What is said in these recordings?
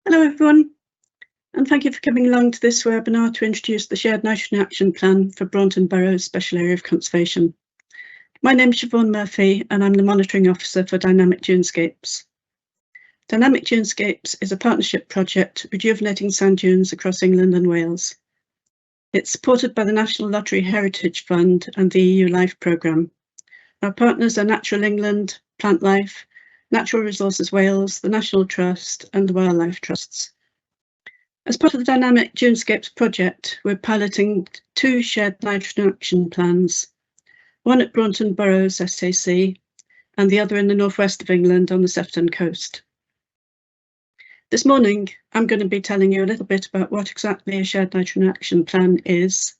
Hello everyone, and thank you for coming along to this webinar to introduce the Shared Nitrogen Action Plan for Braunton Burrows Special Area of Conservation. My name is Siobhan Murphy and I'm the Monitoring Officer for Dynamic Dunescapes. Dynamic Dunescapes is a partnership project rejuvenating sand dunes across England and Wales. It's supported by the National Lottery Heritage Fund and the EU LIFE programme. Our partners are Natural England, Plant Life, Natural Resources Wales, the National Trust and the Wildlife Trusts. As part of the Dynamic Dunescapes project, we're piloting two shared nitrogen action plans, one at Braunton Burrows SAC and the other in the northwest of England on the Sefton coast. This morning, I'm going to be telling you a little bit about what exactly a shared nitrogen action plan is,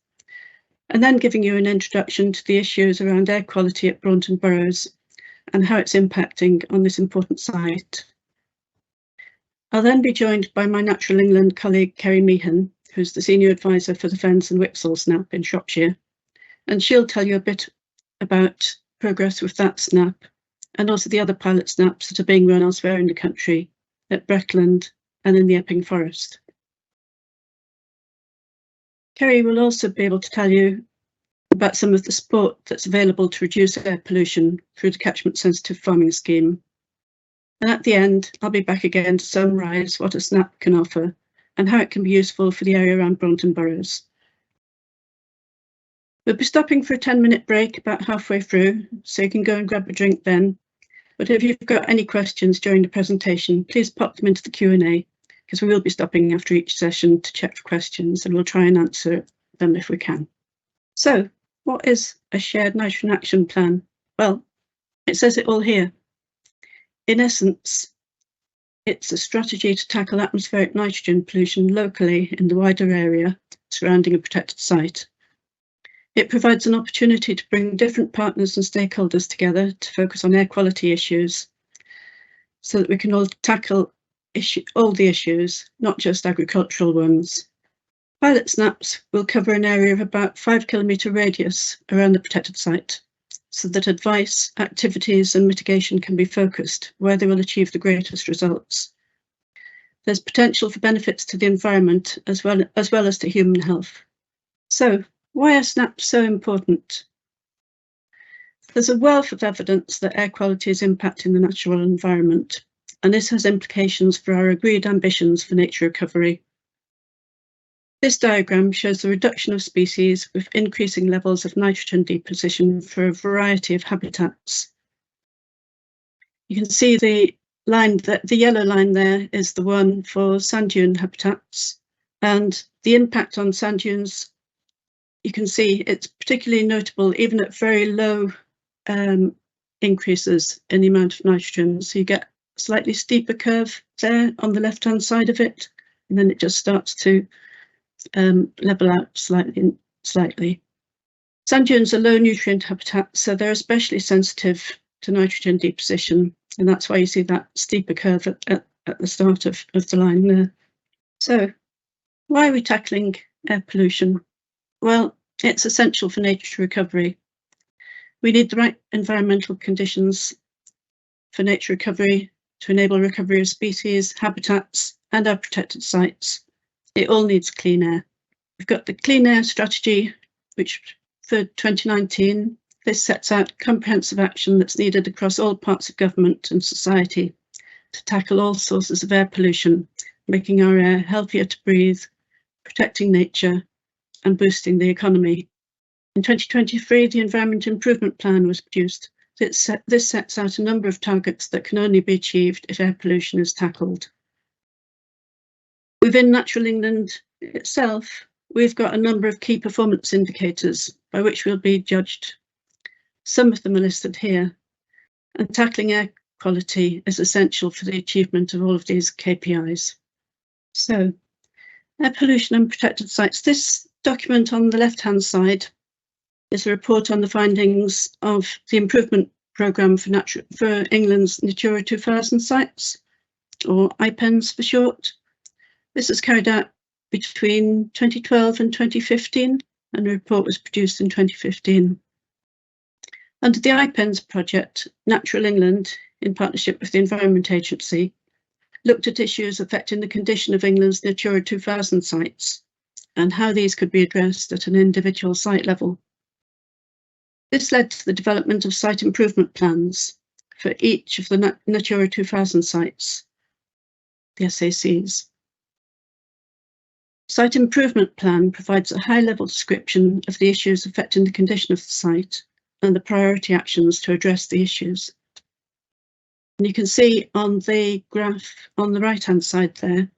and then giving you an introduction to the issues around air quality at Braunton Burrows and how it's impacting on this important site. I'll then be joined by my Natural England colleague Kerry Meehan, who's the Senior Advisor for the Fens and Wixall SNAP in Shropshire, and she'll tell you a bit about progress with that SNAP and also the other pilot SNAPs that are being run elsewhere in the country, at Breckland and in the Epping Forest. Kerry will also be able to tell you about some of the support that's available to reduce air pollution through the Catchment Sensitive Farming Scheme. And at the end, I'll be back again to summarise what a SNAP can offer and how it can be useful for the area around Braunton Burrows. We'll be stopping for a 10-minute break about halfway through, so you can go and grab a drink then. But if you've got any questions during the presentation, please pop them into the Q&A, because we will be stopping after each session to check for questions and we'll try and answer them if we can. So, what is a shared nitrogen action plan? Well, it says it all here. In essence, it's a strategy to tackle atmospheric nitrogen pollution locally in the wider area surrounding a protected site. It provides an opportunity to bring different partners and stakeholders together to focus on air quality issues so that we can all tackle all the issues, not just agricultural ones. Pilot SNAPs will cover an area of about 5 kilometre radius around the protected site, so that advice, activities and mitigation can be focused where they will achieve the greatest results. There's potential for benefits to the environment as well as to human health. So, why are SNAPs so important? There's a wealth of evidence that air quality is impacting the natural environment, and this has implications for our agreed ambitions for nature recovery. This diagram shows the reduction of species with increasing levels of nitrogen deposition for a variety of habitats. You can see the yellow line there is the one for sand dune habitats, and the impact on sand dunes, you can see it's particularly notable even at very low increases in the amount of nitrogen. So you get a slightly steeper curve there on the left-hand side of it, and then it just starts to level out slightly. Sand dunes are low nutrient habitats, so they're especially sensitive to nitrogen deposition, and that's why you see that steeper curve at the start of the line there. So, why are we tackling air pollution? Well, it's essential for nature recovery. We need the right environmental conditions for nature recovery to enable recovery of species, habitats, and our protected sites. It all needs clean air. We've got the Clean Air Strategy, which for 2019, this sets out comprehensive action that's needed across all parts of government and society to tackle all sources of air pollution, making our air healthier to breathe, protecting nature, and boosting the economy. In 2023, the Environment Improvement Plan was produced. This sets out a number of targets that can only be achieved if air pollution is tackled. Within Natural England itself, we've got a number of key performance indicators by which we'll be judged. Some of them are listed here, and tackling air quality is essential for the achievement of all of these KPIs. So, air pollution and protected sites. This document on the left-hand side is a report on the findings of the improvement programme for England's Natura 2000 sites, or IPENS for short. This was carried out between 2012 and 2015, and a report was produced in 2015. Under the IPENS project, Natural England, in partnership with the Environment Agency, looked at issues affecting the condition of England's Natura 2000 sites and how these could be addressed at an individual site level. This led to the development of site improvement plans for each of the Natura 2000 sites, the SACs. Site improvement plan provides a high-level description of the issues affecting the condition of the site and the priority actions to address the issues. And you can see on the graph on the right-hand side there,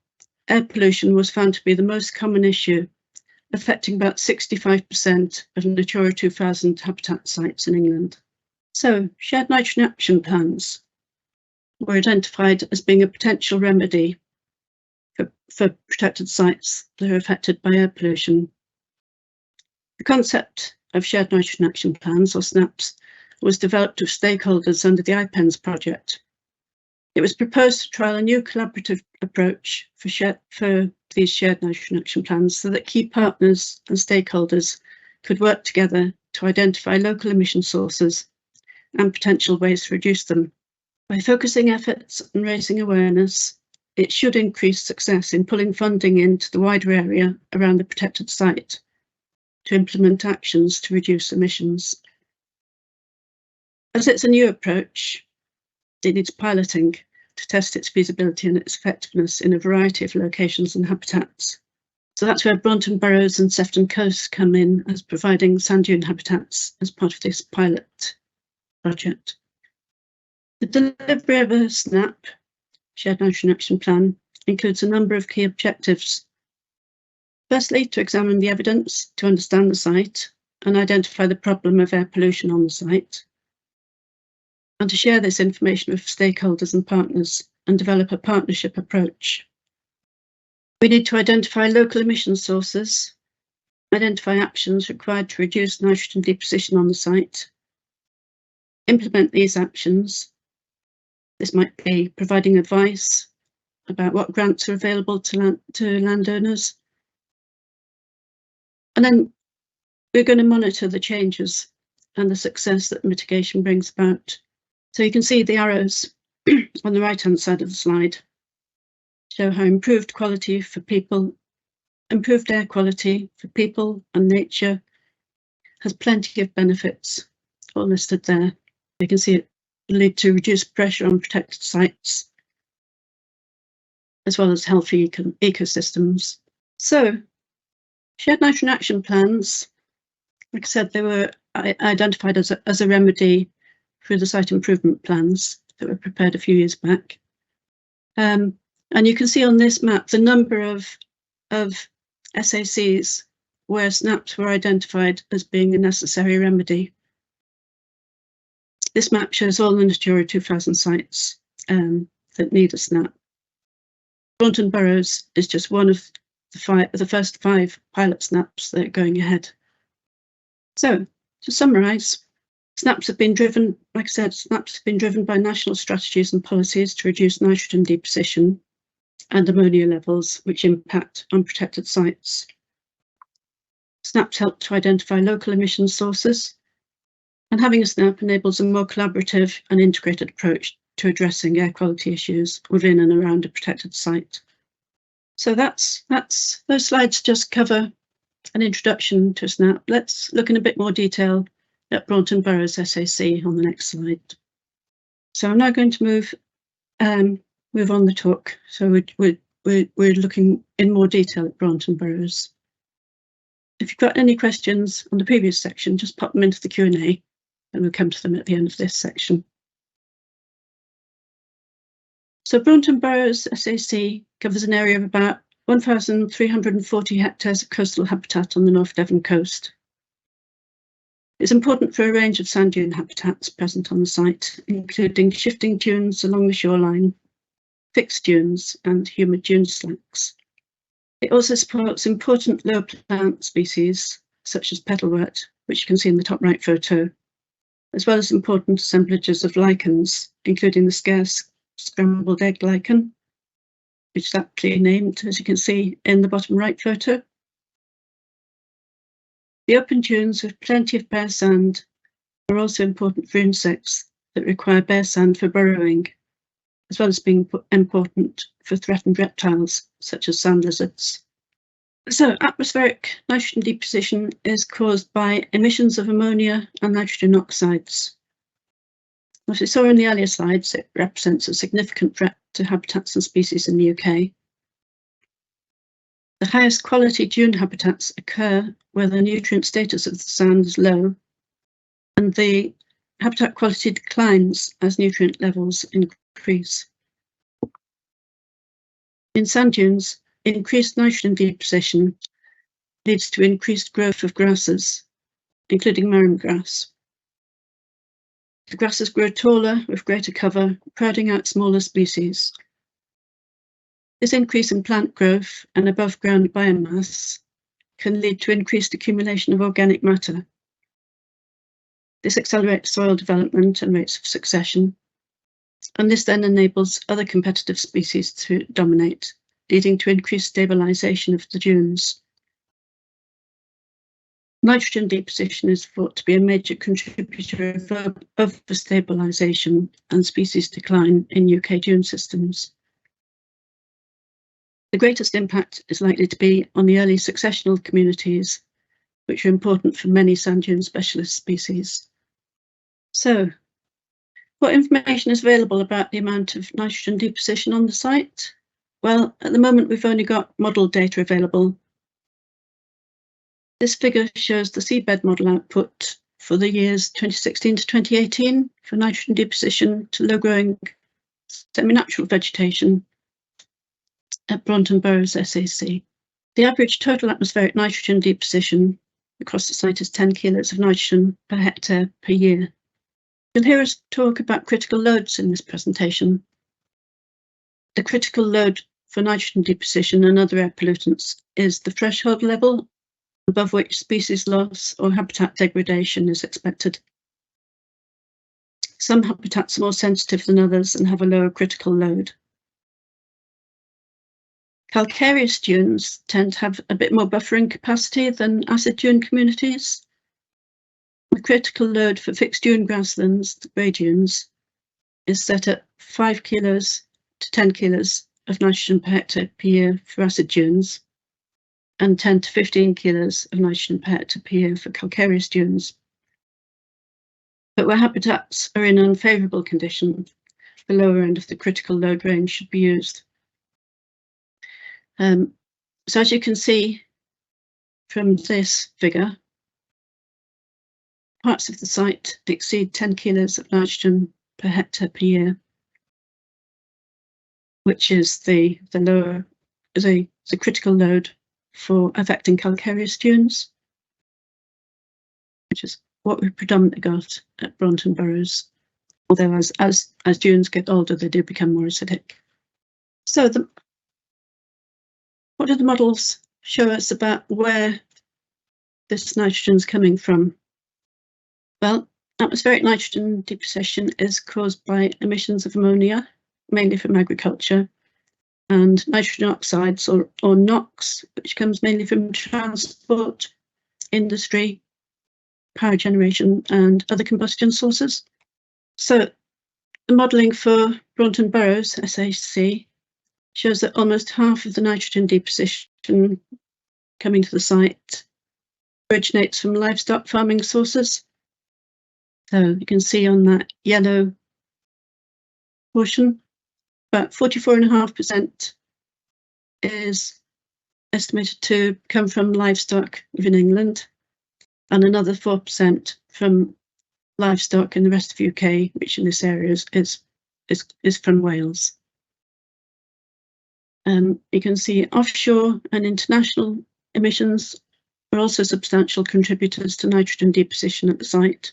air pollution was found to be the most common issue, affecting about 65% of Natura 2000 habitat sites in England. So, shared nitrogen action plans were identified as being a potential remedy for protected sites that are affected by air pollution. The concept of shared nitrogen action plans, or SNAPs, was developed with stakeholders under the IPENS project. It was proposed to trial a new collaborative approach for these shared nitrogen action plans so that key partners and stakeholders could work together to identify local emission sources and potential ways to reduce them. By focusing efforts and raising awareness, it should increase success in pulling funding into the wider area around the protected site to implement actions to reduce emissions. As it's a new approach, it needs piloting to test its feasibility and its effectiveness in a variety of locations and habitats. So that's where Braunton Burrows and Sefton Coast come in as providing sand dune habitats as part of this pilot project. The delivery of a SNAP, Shared Nitrogen Action Plan, includes a number of key objectives. Firstly, to examine the evidence to understand the site and identify the problem of air pollution on the site, and to share this information with stakeholders and partners and develop a partnership approach. We need to identify local emission sources, identify actions required to reduce nitrogen deposition on the site, implement these actions. This might be providing advice about what grants are available to landowners. And then we're going to monitor the changes and the success that mitigation brings about. So you can see the arrows on the right-hand side of the slide show how improved quality for people, improved air quality for people and nature has plenty of benefits, all listed there. You can see it lead to reduced pressure on protected sites, as well as healthy ecosystems. So, shared nitrogen action plans, like I said, they were identified as a remedy through the site improvement plans that were prepared a few years back. And you can see on this map the number of SACs where SNAPs were identified as being a necessary remedy. This map shows all the Natura 2000 sites that need a SNAP. Braunton Burrows is just one of the first 5 pilot SNAPs that are going ahead. So, to summarise, SNAPs have been driven, like I said, SNAPs have been driven by national strategies and policies to reduce nitrogen deposition and ammonia levels, which impact on protected sites. SNAPs help to identify local emission sources, and having a SNAP enables a more collaborative and integrated approach to addressing air quality issues within and around a protected site. So those slides just cover an introduction to a SNAP. Let's look in a bit more detail at Braunton Burrows SAC on the next slide. So I'm now going to move on the talk. So we're looking in more detail at Braunton Burrows. If you've got any questions on the previous section, just pop them into the Q&A and we'll come to them at the end of this section. So Braunton Burrows SAC covers an area of about 1,340 hectares of coastal habitat on the North Devon coast. It's important for a range of sand dune habitats present on the site, including shifting dunes along the shoreline, fixed dunes and humid dune slacks. It also supports important low plant species, such as petalwort, which you can see in the top right photo, as well as important assemblages of lichens, including the scarce scrambled egg lichen, which is aptly named, as you can see in the bottom right photo. The open dunes with plenty of bare sand are also important for insects that require bare sand for burrowing, as well as being important for threatened reptiles such as sand lizards. So atmospheric nitrogen deposition is caused by emissions of ammonia and nitrogen oxides. As we saw in the earlier slides, it represents a significant threat to habitats and species in the UK. The highest quality dune habitats occur where the nutrient status of the sand is low, and the habitat quality declines as nutrient levels increase. In sand dunes, increased nitrogen deposition leads to increased growth of grasses, including marram grass. The grasses grow taller with greater cover, crowding out smaller species. This increase in plant growth and above ground biomass can lead to increased accumulation of organic matter. This accelerates soil development and rates of succession, and this then enables other competitive species to dominate, leading to increased stabilisation of the dunes. Nitrogen deposition is thought to be a major contributor of the stabilisation and species decline in UK dune systems. The greatest impact is likely to be on the early successional communities, which are important for many sand dune specialist species. So, what information is available about the amount of nitrogen deposition on the site? Well, at the moment we've only got model data available. This figure shows the seabed model output for the years 2016 to 2018 for nitrogen deposition to low-growing semi-natural vegetation at Braunton Burrows SAC. The average total atmospheric nitrogen deposition across the site is 10 kilos of nitrogen per hectare per year. You'll hear us talk about critical loads in this presentation. The critical load for nitrogen deposition and other air pollutants is the threshold level above which species loss or habitat degradation is expected. Some habitats are more sensitive than others and have a lower critical load. Calcareous dunes tend to have a bit more buffering capacity than acid dune communities. The critical load for fixed dune grasslands, the grey dunes, is set at 5 kilos to 10 kilos of nitrogen per hectare per year for acid dunes, and 10 to 15 kilos of nitrogen per hectare per year for calcareous dunes. But where habitats are in unfavourable condition, the lower end of the critical load range should be used. So as you can see from this figure, parts of the site exceed 10 kilos of nitrogen per hectare per year, which is the critical load for affecting calcareous dunes, which is what we've predominantly got at Braunton Burrows. Although as dunes get older, they do become more acidic. So what do the models show us about where this nitrogen is coming from? Well, atmospheric nitrogen deposition is caused by emissions of ammonia, mainly from agriculture, and nitrogen oxides, or NOx, which comes mainly from transport, industry, power generation, and other combustion sources. So the modelling for Braunton Burrows SAC shows that almost half of the nitrogen deposition coming to the site originates from livestock farming sources. So you can see on that yellow portion, about 44.5% is estimated to come from livestock within England, and another 4% from livestock in the rest of UK, which in this area is from Wales. You can see offshore and international emissions are also substantial contributors to nitrogen deposition at the site,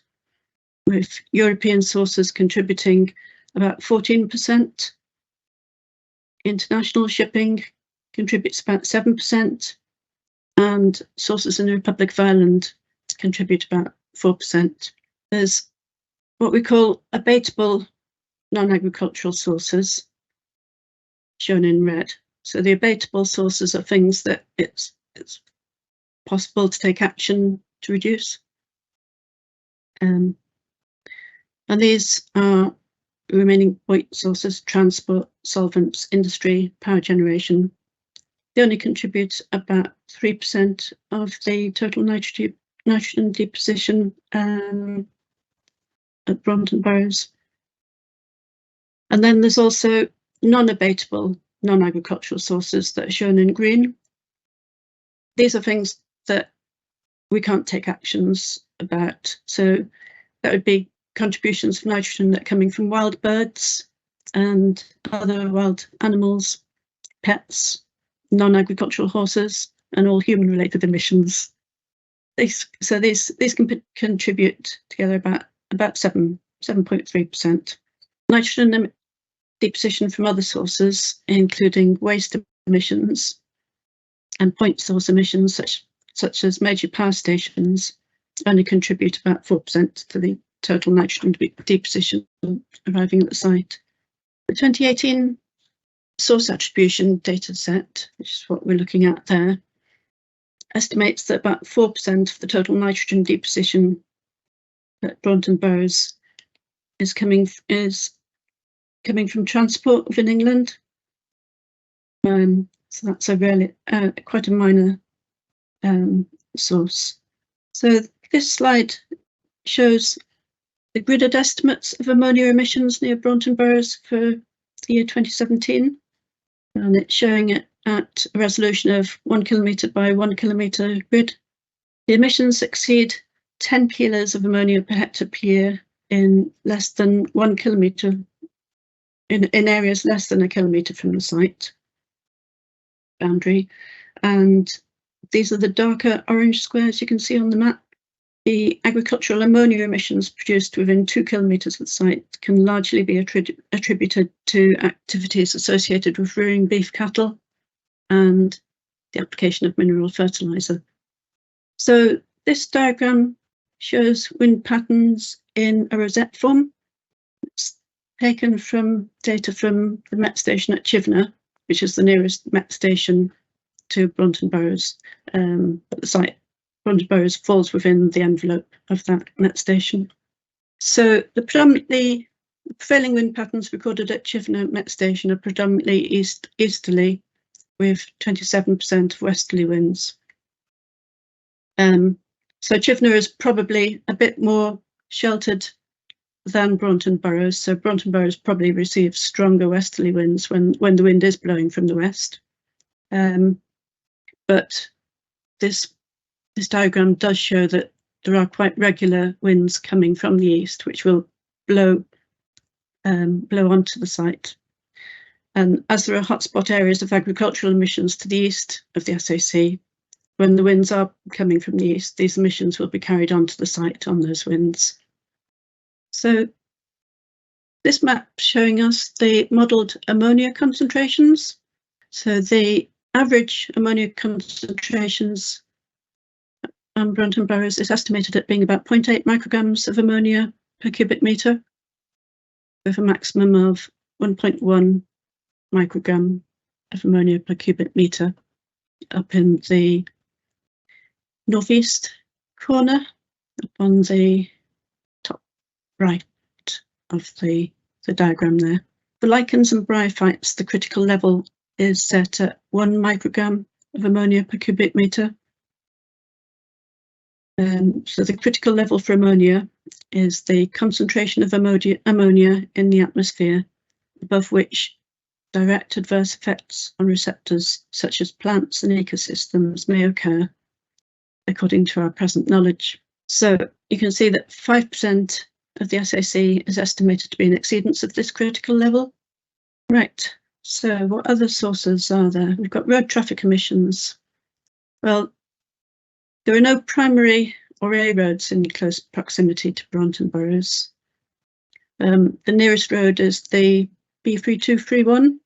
with European sources contributing about 14%. International shipping contributes about 7%, and sources in the Republic of Ireland contribute about 4%. There's what we call abatable non-agricultural sources, shown in red. So the abatable sources are things that it's possible to take action to reduce. And these are remaining point sources, transport, solvents, industry, power generation, they only contribute about 3% of the total nitrogen deposition at Braunton Burrows. And then there's also non-abatable, non-agricultural sources that are shown in green. These are things that we can't take actions about. So that would be contributions of nitrogen that are coming from wild birds and other wild animals, pets, non-agricultural horses, and all human-related emissions. These can contribute together about 7.3%. Nitrogen deposition from other sources, including waste emissions and point source emissions, such as major power stations, only contribute about 4% to the total nitrogen deposition arriving at the site. The 2018 source attribution data set, which is what we're looking at there, estimates that about 4% of the total nitrogen deposition at Braunton Burrows is coming from transport within England. So that's a really quite a minor source. So this slide shows the gridded estimates of ammonia emissions near Braunton Burrows for the year 2017, and it's showing it at a resolution of 1 kilometre by 1 kilometre grid. The emissions exceed 10 kilos of ammonia per hectare per year in less than 1 kilometre, in areas less than a kilometre from the site boundary. And these are the darker orange squares you can see on the map. The agricultural ammonia emissions produced within 2 kilometres of the site can largely be attributed to activities associated with rearing beef cattle and the application of mineral fertiliser. So this diagram shows wind patterns in a rosette form. It's taken from data from the Met station at Chivenor, which is the nearest Met station to Braunton Burrows. But the site Braunton Burrows falls within the envelope of that Met station. So the prevailing wind patterns recorded at Chivenor Met station are predominantly easterly, with 27% of westerly winds. So Chivenor is probably a bit more sheltered than Braunton Burrows. So Braunton Burrows probably receives stronger westerly winds when the wind is blowing from the west. But this diagram does show that there are quite regular winds coming from the east, which will blow onto the site. And as there are hotspot areas of agricultural emissions to the east of the SAC, when the winds are coming from the east, these emissions will be carried onto the site on those winds. So this map showing us the modelled ammonia concentrations. So the average ammonia concentrations on Braunton Burrows is estimated at being about 0.8 micrograms of ammonia per cubic metre, with a maximum of 1.1 microgram of ammonia per cubic metre up in the northeast corner, up on the top right of the diagram there. For lichens and bryophytes, the critical level is set at 1 microgram of ammonia per cubic metre. So the critical level for ammonia is the concentration of ammonia in the atmosphere, above which direct adverse effects on receptors such as plants and ecosystems may occur, according to our present knowledge. So you can see that 5% of the SAC is estimated to be in exceedance of this critical level. Right, so what other sources are there? We've got road traffic emissions. Well, there are no primary or A roads in close proximity to Braunton Burrows. The nearest road is the B3231,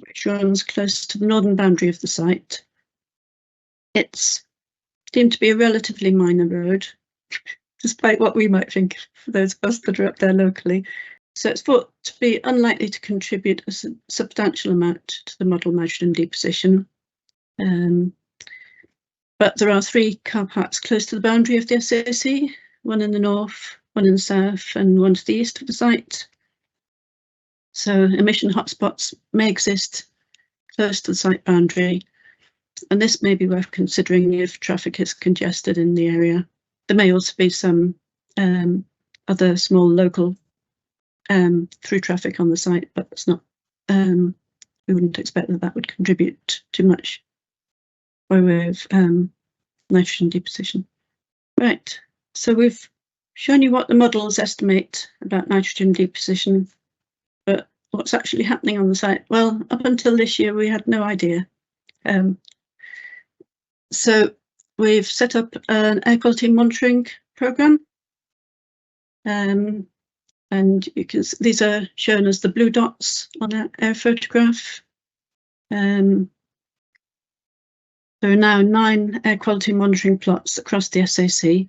which runs close to the northern boundary of the site. It's deemed to be a relatively minor road, despite what we might think for those of us that are up there locally. So it's thought to be unlikely to contribute a substantial amount to the model nitrogen deposition. But there are 3 car parks close to the boundary of the SAC, one in the north, one in the south, and one to the east of the site. So emission hotspots may exist close to the site boundary, and this may be worth considering if traffic is congested in the area. There may also be some other small local through traffic on the site, but it's not, we wouldn't expect that would contribute too much by way of nitrogen deposition. Right, so we've shown you what the models estimate about nitrogen deposition, but what's actually happening on the site? Well, up until this year, we had no idea. So we've set up an air quality monitoring program. And you can, these are shown as the blue dots on an air photograph. There are now 9 air quality monitoring plots across the SAC,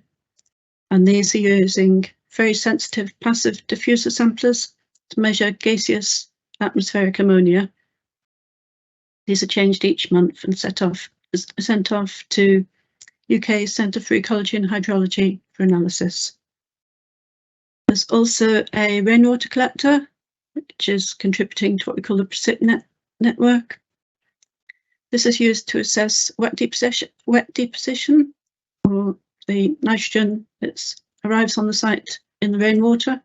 and these are using very sensitive passive diffuser samplers to measure gaseous atmospheric ammonia. These are changed each month and sent off to UK Centre for Ecology and Hydrology for analysis. There's also a rainwater collector, which is contributing to what we call the PRECIPNet network. This is used to assess wet deposition, or the nitrogen that arrives on the site in the rainwater.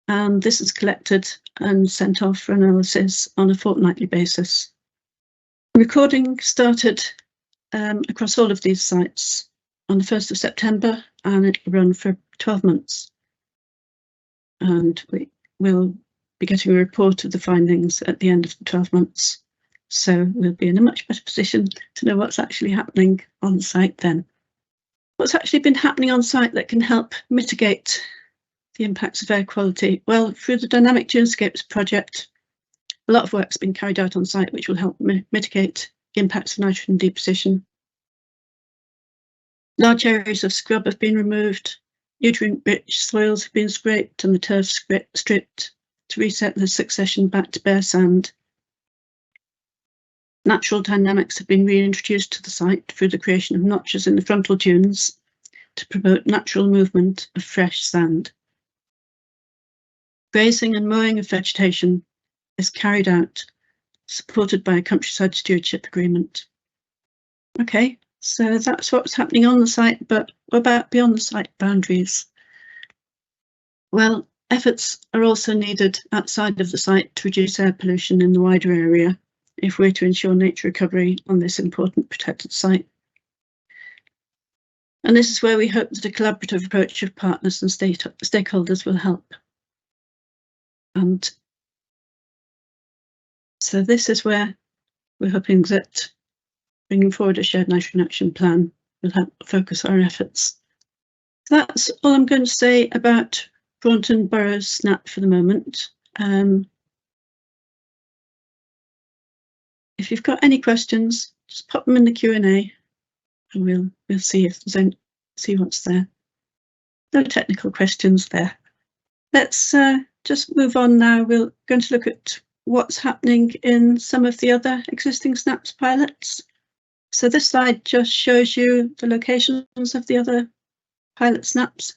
And this is collected and sent off for analysis on a fortnightly basis. Recording started across all of these sites on the 1st of September, and it will run for 12 months. And we will be getting a report of the findings at the end of the 12 months. So we'll be in a much better position to know what's actually happening on site then. What's actually been happening on site that can help mitigate the impacts of air quality? Well, through the Dynamic Dunescapes project, a lot of work's been carried out on site which will help mitigate the impacts of nitrogen deposition. Large areas of scrub have been removed, nutrient-rich soils have been scraped and the turf stripped to reset the succession back to bare sand. Natural dynamics have been reintroduced to the site through the creation of notches in the frontal dunes to promote natural movement of fresh sand. Grazing and mowing of vegetation is carried out, supported by a countryside stewardship agreement. Okay, so that's what's happening on the site, but what about beyond the site boundaries? Well, efforts are also needed outside of the site to reduce air pollution in the wider area if we're to ensure nature recovery on this important protected site. And this is where we hope that a collaborative approach of partners and stakeholders will help. And so this is where we're hoping that bringing forward a shared nitrogen action plan will help focus our efforts. So that's all I'm going to say about Braunton Burrows SNAP for the moment. If you've got any questions, just pop them in the Q&A and we'll see if there's any, see what's there. No technical questions there. Let's just move on now. We're going to look at what's happening in some of the other existing SNAPS pilots. So this slide just shows you the locations of the other pilot SNAPS.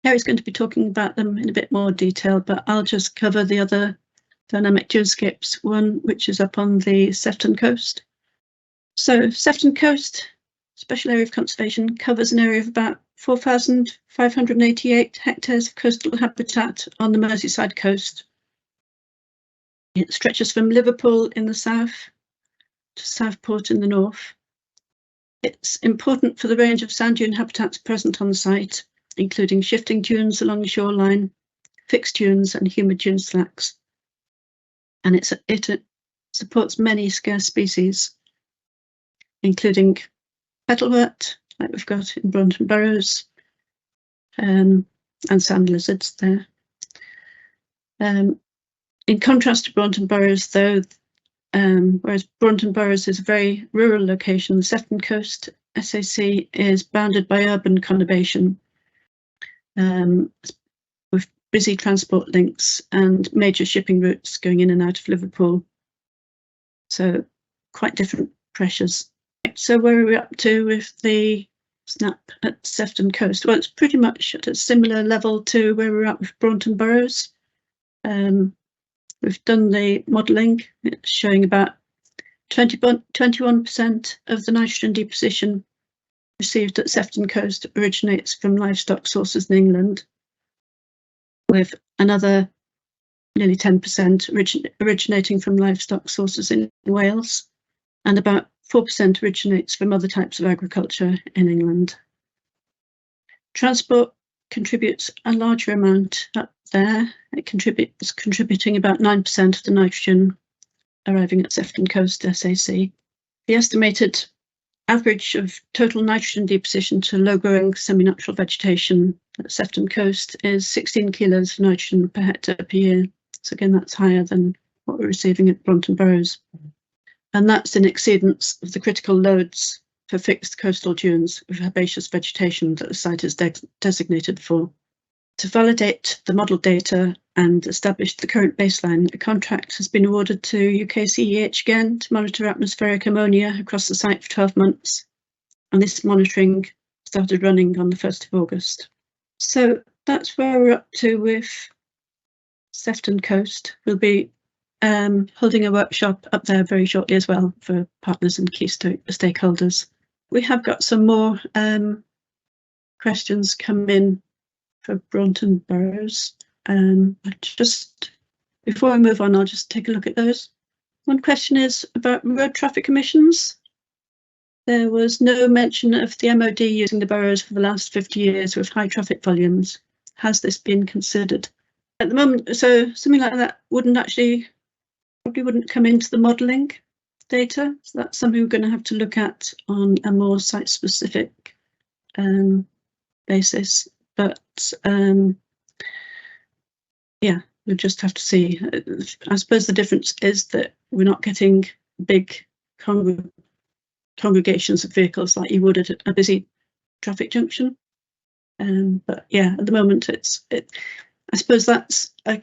Harry's going to be talking about them in a bit more detail, but I'll just cover the other Dynamic Dunescapes one, which is up on the Sefton coast. So Sefton Coast Special Area of Conservation covers an area of about 4,588 hectares of coastal habitat on the Merseyside coast. It stretches from Liverpool in the south to Southport in the north. It's important for the range of sand dune habitats present on the site, including shifting dunes along the shoreline, fixed dunes and humid dune slacks. And it supports many scarce species, including petalwort, like we've got in Braunton Burrows, and sand lizards there. In contrast to Braunton Burrows, though, whereas Braunton Burrows is a very rural location, the Sefton Coast SAC is bounded by urban conurbation, with busy transport links and major shipping routes going in and out of Liverpool. So quite different pressures. So where are we up to with the SNAP at Sefton Coast? Well, it's pretty much at a similar level to where we're at with Braunton Burrows. We've done the modelling. It's showing about 21% of the nitrogen deposition received at Sefton Coast originates from livestock sources in England, with another nearly 10% originating from livestock sources in Wales, and about 4% originates from other types of agriculture in England. Transport contributes a larger amount up there. It's contributing about 9% of the nitrogen arriving at Sefton Coast SAC. The estimated average of total nitrogen deposition to low-growing semi-natural vegetation at Sefton Coast is 16 kilos of nitrogen per hectare per year. So again, that's higher than what we're receiving at Braunton Burrows. And that's in exceedance of the critical loads for fixed coastal dunes with herbaceous vegetation that the site is designated for. To validate the model data and establish the current baseline, a contract has been awarded to UKCEH again to monitor atmospheric ammonia across the site for 12 months. And this monitoring started running on the 1st of August. So that's where we're up to with Sefton Coast. We'll be holding a workshop up there very shortly as well for partners and key stakeholders. We have got some more questions come in for Braunton Burrows. Before I move on, I'll just take a look at those. One question is about road traffic emissions. There was no mention of the MOD using the boroughs for the last 50 years with high traffic volumes. Has this been considered? At the moment, so something like that probably wouldn't come into the modelling data. So that's something we're going to have to look at on a more site-specific basis. But yeah, we'll just have to see. I suppose the difference is that we're not getting big congregations of vehicles like you would at a busy traffic junction. But yeah, at the moment, I suppose that's a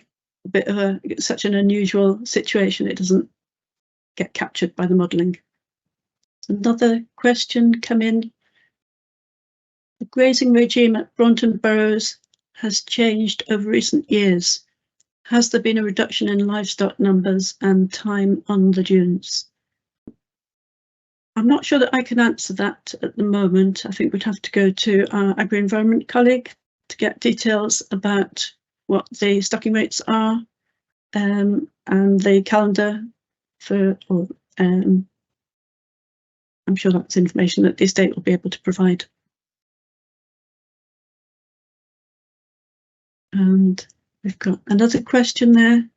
bit of such an unusual situation. It doesn't get captured by the modelling. Another question come in. The grazing regime at Braunton Burrows has changed over recent years. Has there been a reduction in livestock numbers and time on the dunes? I'm not sure that I can answer that at the moment. I think we'd have to go to our agri-environment colleague to get details about what the stocking rates are and the calendar for, I'm sure that's information that the estate will be able to provide. And we've got another question there.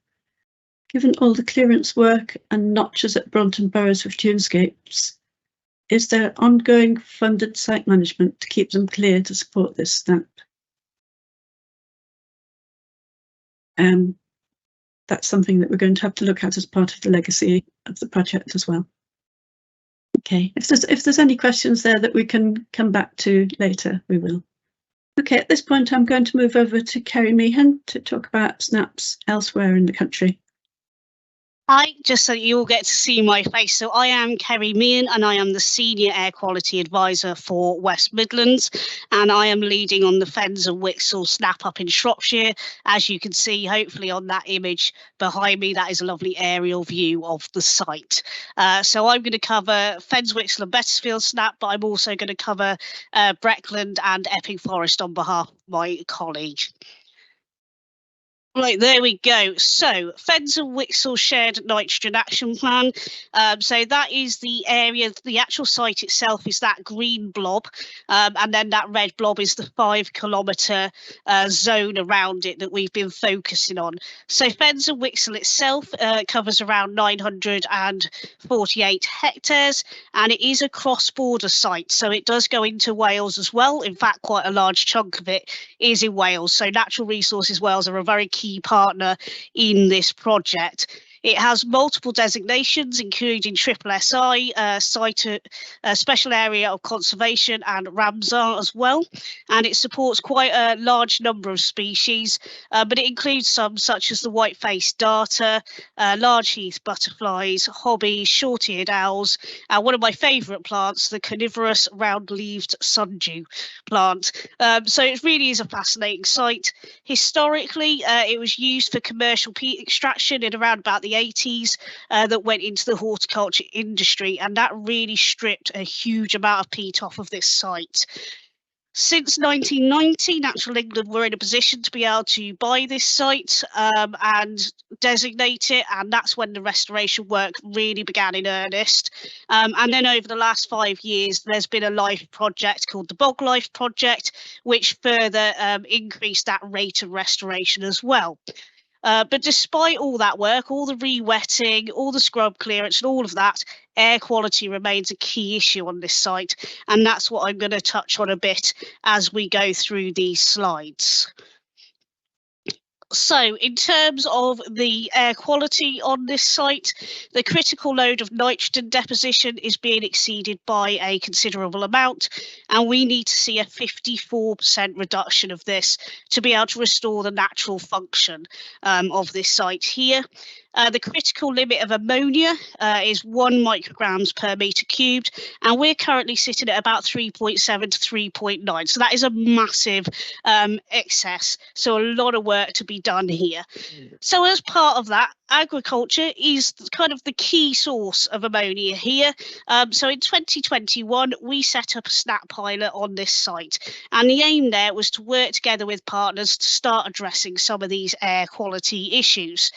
Given all the clearance work and notches at Braunton Burrows with dunescapes, is there ongoing funded site management to keep them clear to support this SNAP? That's something that we're going to have to look at as part of the legacy of the project as well. Okay, if there's any questions there that we can come back to later, we will. Okay, at this point, I'm going to move over to Kerry Meehan to talk about SNAPs elsewhere in the country. Hi, just so you all get to see my face. So I am Kerry Meehan and I am the Senior Air Quality Advisor for West Midlands, and I am leading on the Fens and Wixle SNAP up in Shropshire. As you can see, hopefully on that image behind me, that is a lovely aerial view of the site. So I'm going to cover Fens, Wixle and Bettisfield SNAP, but I'm also going to cover Breckland and Epping Forest on behalf of my colleague. Right, there we go. So, Fens and Wixle Shared Nitrogen Action Plan. So that is the area, the actual site itself is that green blob, and then that red blob is the 5 kilometre zone around it that we've been focusing on. So Fens and Wixle itself covers around 948 hectares, and it is a cross-border site. So it does go into Wales as well. In fact, quite a large chunk of it is in Wales. So Natural Resources Wales are a very key partner in this project. It has multiple designations, including SSSI, Special Area of Conservation and Ramsar as well. And it supports quite a large number of species, but it includes some such as the white-faced darter, large heath butterflies, hobbies, short-eared owls, and one of my favourite plants, the carnivorous round-leaved sundew plant. So it really is a fascinating site. Historically, it was used for commercial peat extraction in around about the 80s that went into the horticulture industry, and that really stripped a huge amount of peat off of this site. Since 1990, Natural England were in a position to be able to buy this site and designate it, and that's when the restoration work really began in earnest. And then over the last 5 years, there's been a life project called the Bog Life Project, which further increased that rate of restoration as well. But despite all that work, all the re-wetting, all the scrub clearance and all of that, air quality remains a key issue on this site. And that's what I'm going to touch on a bit as we go through these slides. So in terms of the air quality on this site, the critical load of nitrogen deposition is being exceeded by a considerable amount, and we need to see a 54% reduction of this to be able to restore the natural function of this site here. The critical limit of ammonia is 1 micrograms per metre cubed, and we're currently sitting at about 3.7 to 3.9. So that is a massive excess. So a lot of work to be done here. So as part of that, agriculture is kind of the key source of ammonia here. So in 2021, we set up a SNAP pilot on this site, and the aim there was to work together with partners to start addressing some of these air quality issues.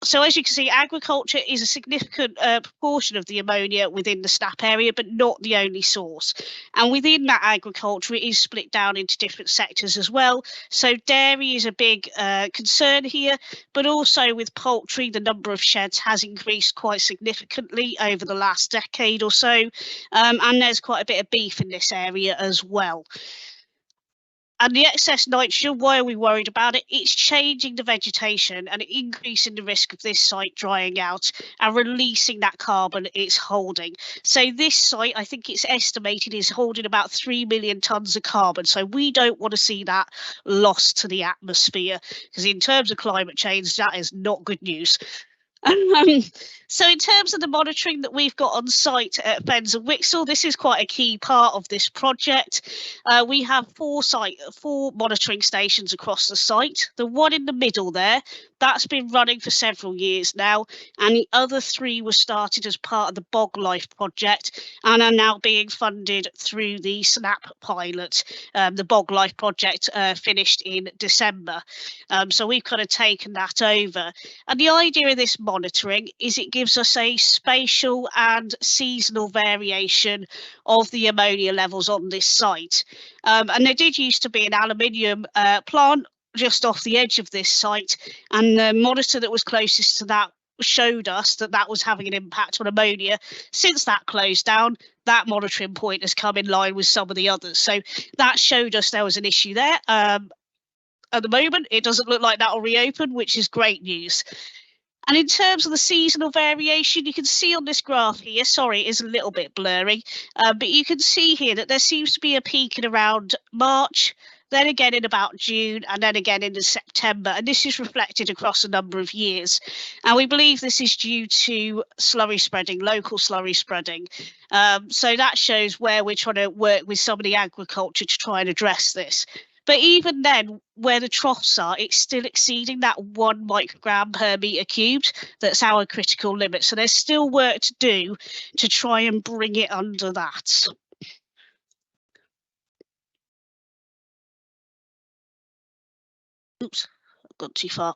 So as you can see, agriculture is a significant proportion of the ammonia within the SNAP area, but not the only source. And within that agriculture, it is split down into different sectors as well. So dairy is a big concern here, but also with poultry, the number of sheds has increased quite significantly over the last decade or so. And there's quite a bit of beef in this area as well. And the excess nitrogen, why are we worried about it? It's changing the vegetation and increasing the risk of this site drying out and releasing that carbon it's holding. So this site, I think it's estimated, is holding about 3 million tonnes of carbon. So we don't want to see that lost to the atmosphere, because in terms of climate change, that is not good news. So in terms of the monitoring that we've got on site at Fens and Wixall, this is quite a key part of this project. We have four monitoring stations across the site. The one in the middle there, that's been running for several years now, and the other 3 were started as part of the Bog Life project and are now being funded through the SNAP pilot. The Bog Life project finished in December, so we've kind of taken that over. And the idea of this monitoring is it gives us a spatial and seasonal variation of the ammonia levels on this site. And there did used to be an aluminium plant just off the edge of this site, and the monitor that was closest to that showed us that that was having an impact on ammonia. Since that closed down, that monitoring point has come in line with some of the others. So that showed us there was an issue there. At the moment, it doesn't look like that will reopen, which is great news. And in terms of the seasonal variation, you can see on this graph here, sorry, it is a little bit blurry, but you can see here that there seems to be a peak in around March, then again in about June, and then again in September. And this is reflected across a number of years. And we believe this is due to slurry spreading, local slurry spreading. So that shows where we're trying to work with some of the agriculture to try and address this. But even then, where the troughs are, it's still exceeding that 1 microgram per metre cubed. That's our critical limit. So there's still work to do to try and bring it under that. Oops, I've gone too far.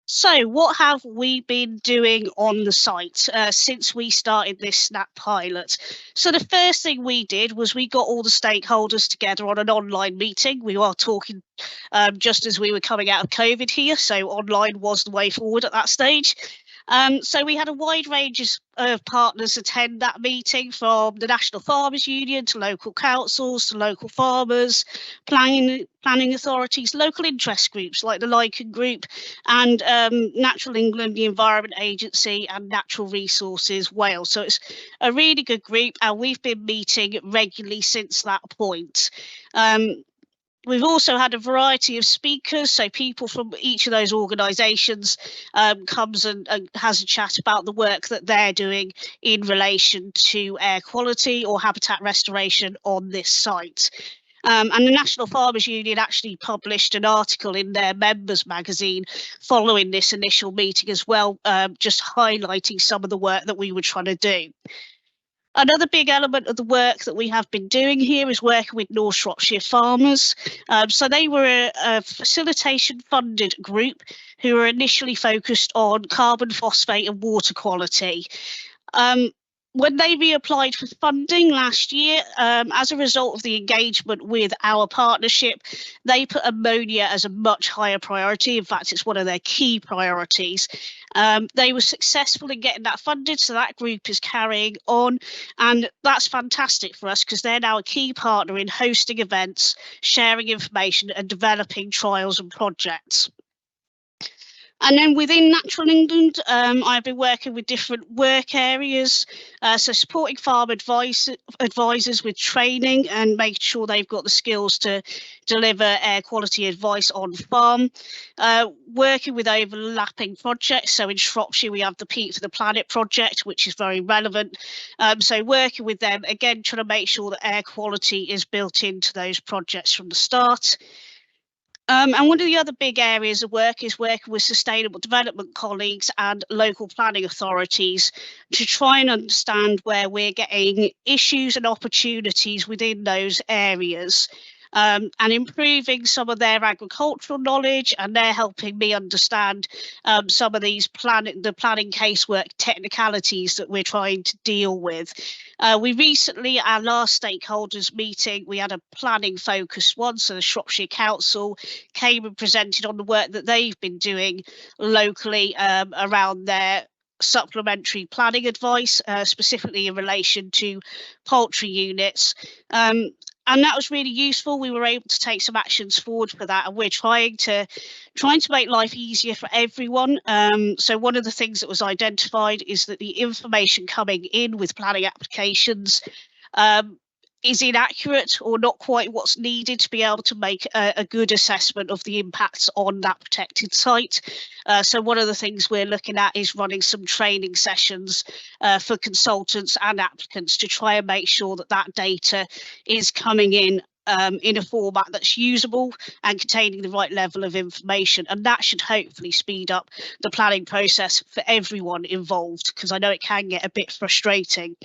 So what have we been doing on the site since we started this SNAP pilot? So the first thing we did was we got all the stakeholders together on an online meeting. We are talking just as we were coming out of COVID here, so online was the way forward at that stage. So we had a wide range of partners attend that meeting, from the National Farmers Union to local councils to local farmers, planning authorities, local interest groups like the Lichen Group, and Natural England, the Environment Agency, and Natural Resources Wales. So it's a really good group, and we've been meeting regularly since that point. We've also had a variety of speakers, so people from each of those organisations comes and has a chat about the work that they're doing in relation to air quality or habitat restoration on this site. And the National Farmers Union actually published an article in their members magazine following this initial meeting as well, just highlighting some of the work that we were trying to do. Another big element of the work that we have been doing here is working with North Shropshire farmers. So they were a facilitation funded group who were initially focused on carbon, phosphate and water quality. When they reapplied for funding last year, as a result of the engagement with our partnership, they put ammonia as a much higher priority. In fact, it's one of their key priorities. They were successful in getting that funded, so that group is carrying on, and that's fantastic for us because they're now a key partner in hosting events, sharing information and developing trials and projects. And then within Natural England, I've been working with different work areas, so supporting farm advisors with training and making sure they've got the skills to deliver air quality advice on farm, working with overlapping projects. So in Shropshire, we have the Peat for the Planet project, which is very relevant. So working with them, again, trying to make sure that air quality is built into those projects from the start. And one of the other big areas of work is working with sustainable development colleagues and local planning authorities to try and understand where we're getting issues and opportunities within those areas. And improving some of their agricultural knowledge, and they're helping me understand some of these planning casework technicalities that we're trying to deal with. We recently, at our last stakeholders meeting, we had a planning focused one, so the Shropshire Council came and presented on the work that they've been doing locally around their supplementary planning advice, specifically in relation to poultry units. And that was really useful. We were able to take some actions forward for that, and we're trying to make life easier for everyone. So one of the things that was identified is that the information coming in with planning applications is inaccurate or not quite what's needed to be able to make a good assessment of the impacts on that protected site. So one of the things we're looking at is running some training sessions for consultants and applicants to try and make sure that that data is coming in a format that's usable and containing the right level of information, and that should hopefully speed up the planning process for everyone involved, because I know it can get a bit frustrating.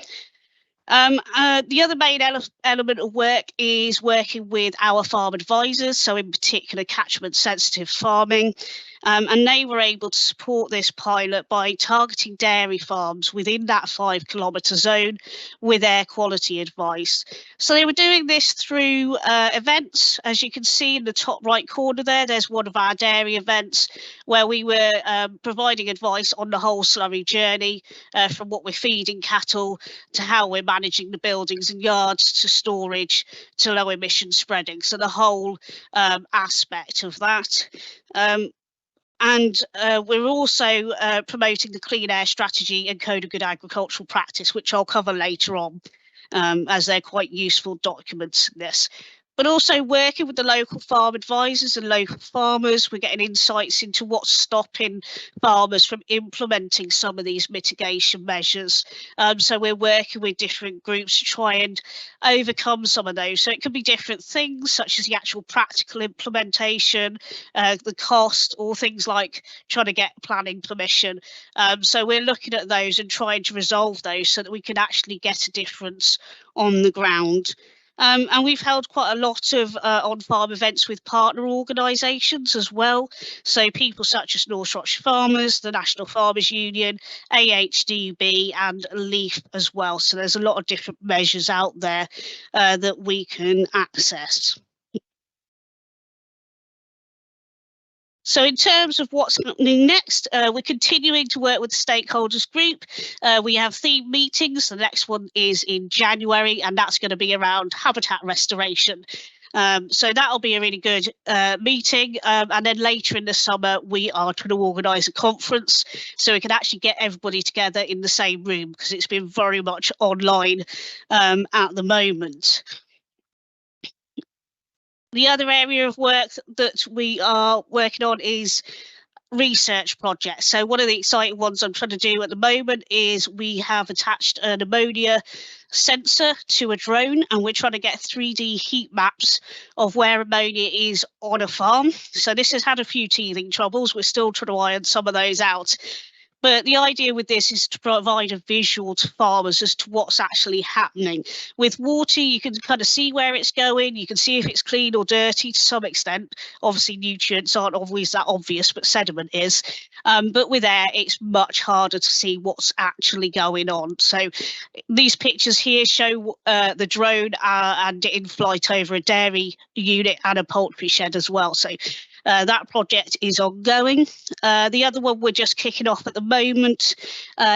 The other main element of work is working with our farm advisors, so in particular catchment sensitive farming, and they were able to support this pilot by targeting dairy farms within that 5 kilometre zone with air quality advice. So they were doing this through events. As you can see in the top right corner there's one of our dairy events where we were providing advice on the whole slurry journey, from what we're feeding cattle to how we're managing the buildings and yards to storage to low emission spreading. So the whole aspect of that. And we're also promoting the Clean Air Strategy and Code of Good Agricultural Practice, which I'll cover later on, as they're quite useful documents in this. But also working with the local farm advisors and local farmers, we're getting insights into what's stopping farmers from implementing some of these mitigation measures. So we're working with different groups to try and overcome some of those. So it could be different things, such as the actual practical implementation, the cost, or things like trying to get planning permission. So we're looking at those and trying to resolve those so that we can actually get a difference on the ground. And we've held quite a lot of on-farm events with partner organisations as well. So people such as North Shropshire Farmers, the National Farmers Union, AHDB and LEAF as well. So there's a lot of different measures out there that we can access. So in terms of what's happening next, we're continuing to work with the stakeholders group. We have theme meetings. The next one is in January, and that's going to be around habitat restoration. So that'll be a really good meeting. And then later in the summer, we are trying to organise a conference so we can actually get everybody together in the same room, because it's been very much online at the moment. The other area of work that we are working on is research projects. So one of the exciting ones I'm trying to do at the moment is we have attached an ammonia sensor to a drone, and we're trying to get 3D heat maps of where ammonia is on a farm. So this has had a few teething troubles. We're still trying to iron some of those out. But the idea with this is to provide a visual to farmers as to what's actually happening. With water, you can kind of see where it's going. You can see if it's clean or dirty to some extent. Obviously, nutrients aren't always that obvious, but sediment is. But with air, it's much harder to see what's actually going on. So these pictures here show the drone and in flight over a dairy unit and a poultry shed as well. So that project is ongoing. The other one we're just kicking off at the moment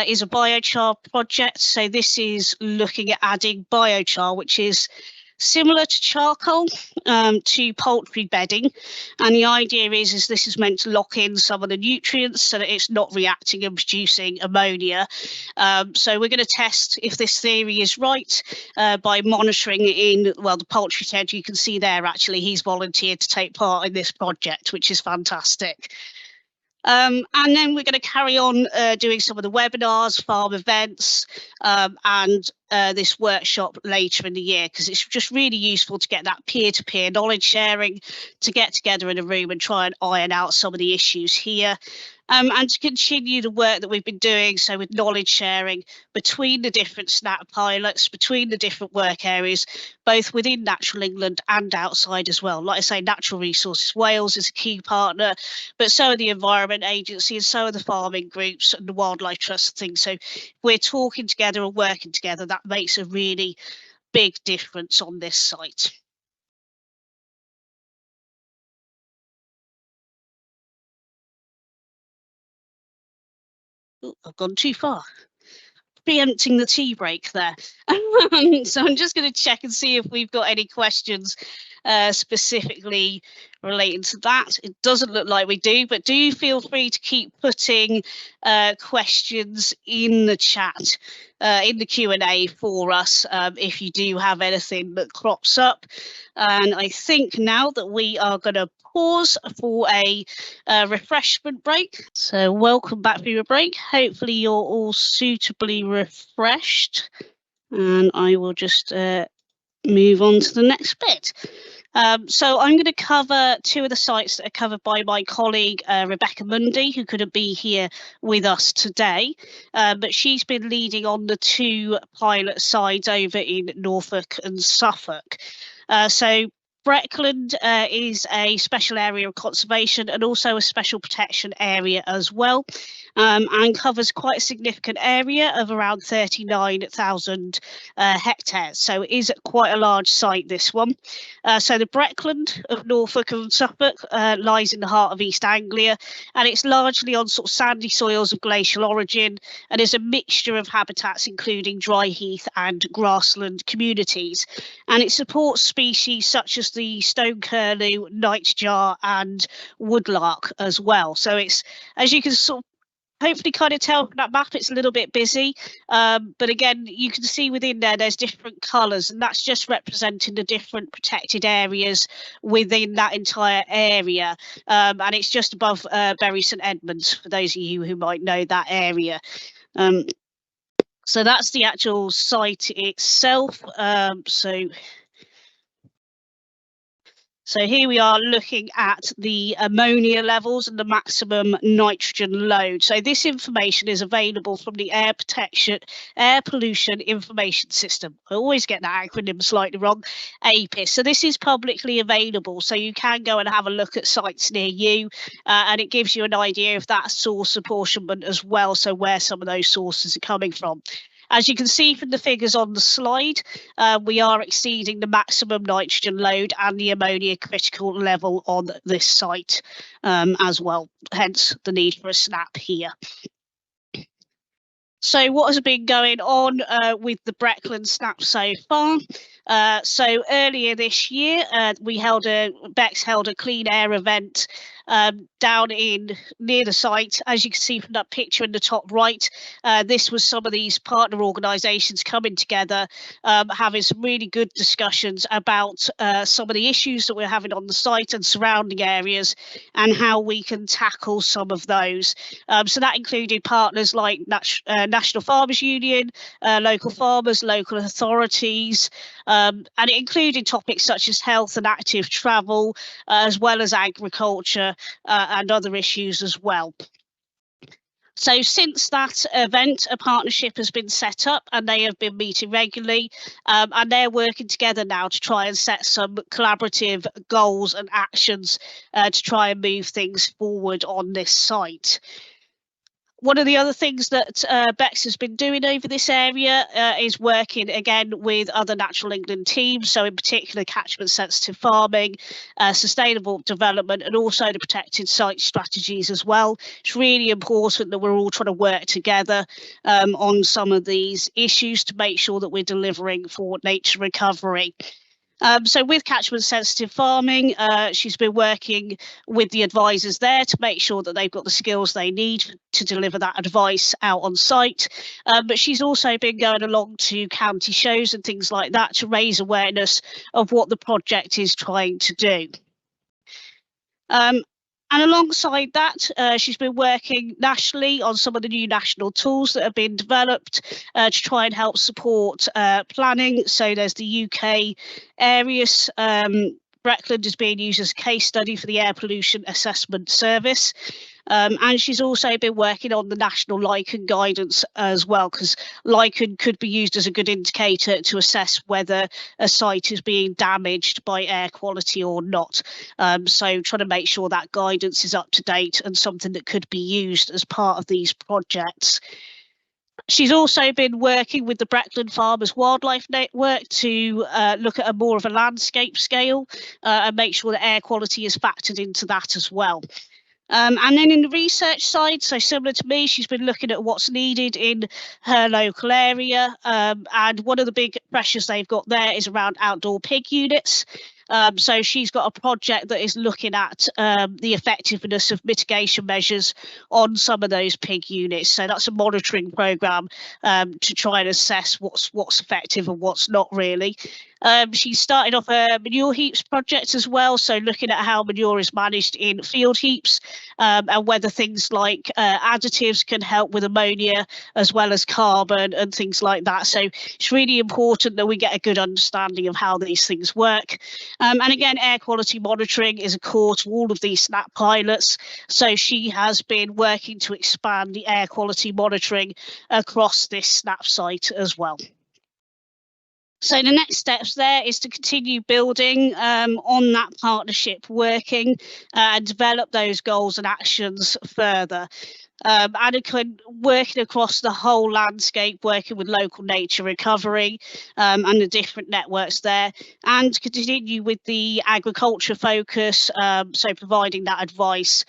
is a biochar project. So this is looking at adding biochar, which is similar to charcoal, to poultry bedding. And the idea is this is meant to lock in some of the nutrients so that it's not reacting and producing ammonia. So we're going to test if this theory is right by monitoring in, well, the poultry shed. You can see there, actually, he's volunteered to take part in this project, which is fantastic. And then we're going to carry on doing some of the webinars, farm events, and this workshop later in the year, because it's just really useful to get that peer-to-peer knowledge sharing, to get together in a room and try and iron out some of the issues here. And to continue the work that we've been doing, so with knowledge sharing between the different SNAP pilots, between the different work areas, both within Natural England and outside as well. Like I say, Natural Resources Wales is a key partner, but so are the Environment Agency and so are the farming groups and the Wildlife Trust things. So we're talking together and working together. That makes a really big difference on this site. Ooh, I've gone too far. Preempting the tea break there. So I'm just going to check and see if we've got any questions specifically relating to that. It doesn't look like we do, but do feel free to keep putting questions in the chat, in the Q&A for us, if you do have anything that crops up. And I think now that we are going to pause for a refreshment break. So welcome back for your break. Hopefully you're all suitably refreshed. And I will just move on to the next bit. So I'm going to cover two of the sites that are covered by my colleague, Rebecca Mundy, who couldn't be here with us today, but she's been leading on the two pilot sides over in Norfolk and Suffolk. So Breckland is a special area of conservation and also a special protection area as well, and covers quite a significant area of around 39,000 hectares. So it is quite a large site, this one. So the Breckland of Norfolk and Suffolk lies in the heart of East Anglia, and it's largely on sort of sandy soils of glacial origin, and is a mixture of habitats including dry heath and grassland communities. And it supports species such as the stone curlew, nightjar and woodlark as well. So it's, as you can sort of hopefully kind of tell from that map, it's a little bit busy, but again, you can see within there's different colours, and that's just representing the different protected areas within that entire area. And it's just above Bury St Edmunds, for those of you who might know that area. So that's the actual site itself. So here we are looking at the ammonia levels and the maximum nitrogen load. So this information is available from the Air Pollution Information System. I always get that acronym slightly wrong, APIS. So this is publicly available, so you can go and have a look at sites near you, and it gives you an idea of that source apportionment as well, so where some of those sources are coming from. As you can see from the figures on the slide, we are exceeding the maximum nitrogen load and the ammonia critical level on this site as well, hence the need for a snap here. So what has been going on with the Breckland snap so far? So earlier this year, Bex held a clean air event down in near the site. As you can see from that picture in the top right, this was some of these partner organisations coming together, having some really good discussions about some of the issues that we're having on the site and surrounding areas and how we can tackle some of those. So that included partners like National Farmers Union, local farmers, local authorities, and it included topics such as health and active travel, as well as agriculture and other issues as well. So since that event, a partnership has been set up and they have been meeting regularly, and they're working together now to try and set some collaborative goals and actions to try and move things forward on this site. One of the other things that Bex has been doing over this area is working again with other Natural England teams, so in particular catchment sensitive farming, sustainable development, and also the protected site strategies as well. It's really important that we're all trying to work together on some of these issues to make sure that we're delivering for nature recovery. So with catchment sensitive farming, she's been working with the advisors there to make sure that they've got the skills they need to deliver that advice out on site. But she's also been going along to county shows and things like that to raise awareness of what the project is trying to do. And alongside that, she's been working nationally on some of the new national tools that have been developed to try and help support planning. So there's the UK areas. Breckland is being used as a case study for the Air Pollution Assessment Service. And she's also been working on the national lichen guidance as well, because lichen could be used as a good indicator to assess whether a site is being damaged by air quality or not. So trying to make sure that guidance is up to date and something that could be used as part of these projects. She's also been working with the Breckland Farmers Wildlife Network to look at a more of a landscape scale and make sure that air quality is factored into that as well. And then in the research side, so similar to me, she's been looking at what's needed in her local area. And one of the big pressures they've got there is around outdoor pig units. So she's got a project that is looking at the effectiveness of mitigation measures on some of those pig units. So that's a monitoring programme to try and assess what's effective and what's not really. She started off a manure heaps project as well, so looking at how manure is managed in field heaps and whether things like additives can help with ammonia as well as carbon and things like that. So it's really important that we get a good understanding of how these things work. And again, air quality monitoring is a core to all of these SNAP pilots. So she has been working to expand the air quality monitoring across this SNAP site as well. So the next steps there is to continue building on that partnership working and develop those goals and actions further. And working across the whole landscape, working with local nature recovery and the different networks there, and continue with the agriculture focus, so providing that advice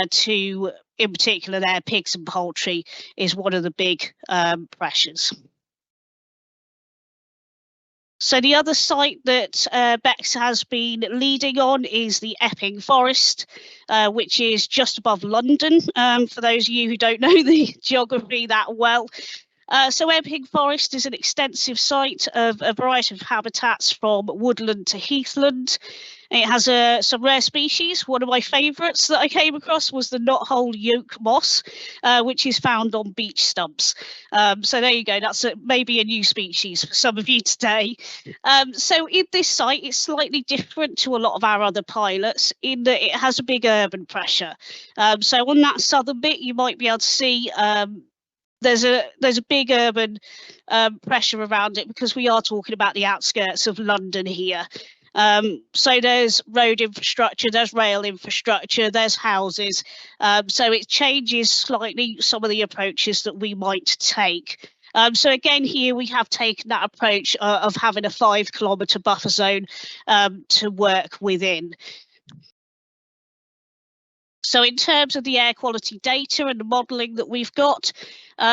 to, in particular, their pigs and poultry is one of the big pressures. So the other site that Bex has been leading on is the Epping Forest, which is just above London, for those of you who don't know the geography that well. So Epping Forest is an extensive site of a variety of habitats from woodland to heathland. It has some rare species. One of my favourites that I came across was the knothole yoke moss, which is found on beach stumps. So there you go. That's maybe a new species for some of you today. So in this site, it's slightly different to a lot of our other pilots in that it has a big urban pressure. So on that southern bit, you might be able to see there's a big urban pressure around it because we are talking about the outskirts of London here. So there's road infrastructure, there's rail infrastructure, there's houses. So it changes slightly some of the approaches that we might take. So again, here we have taken that approach of having a 5 kilometre buffer zone to work within. So in terms of the air quality data and the modelling that we've got,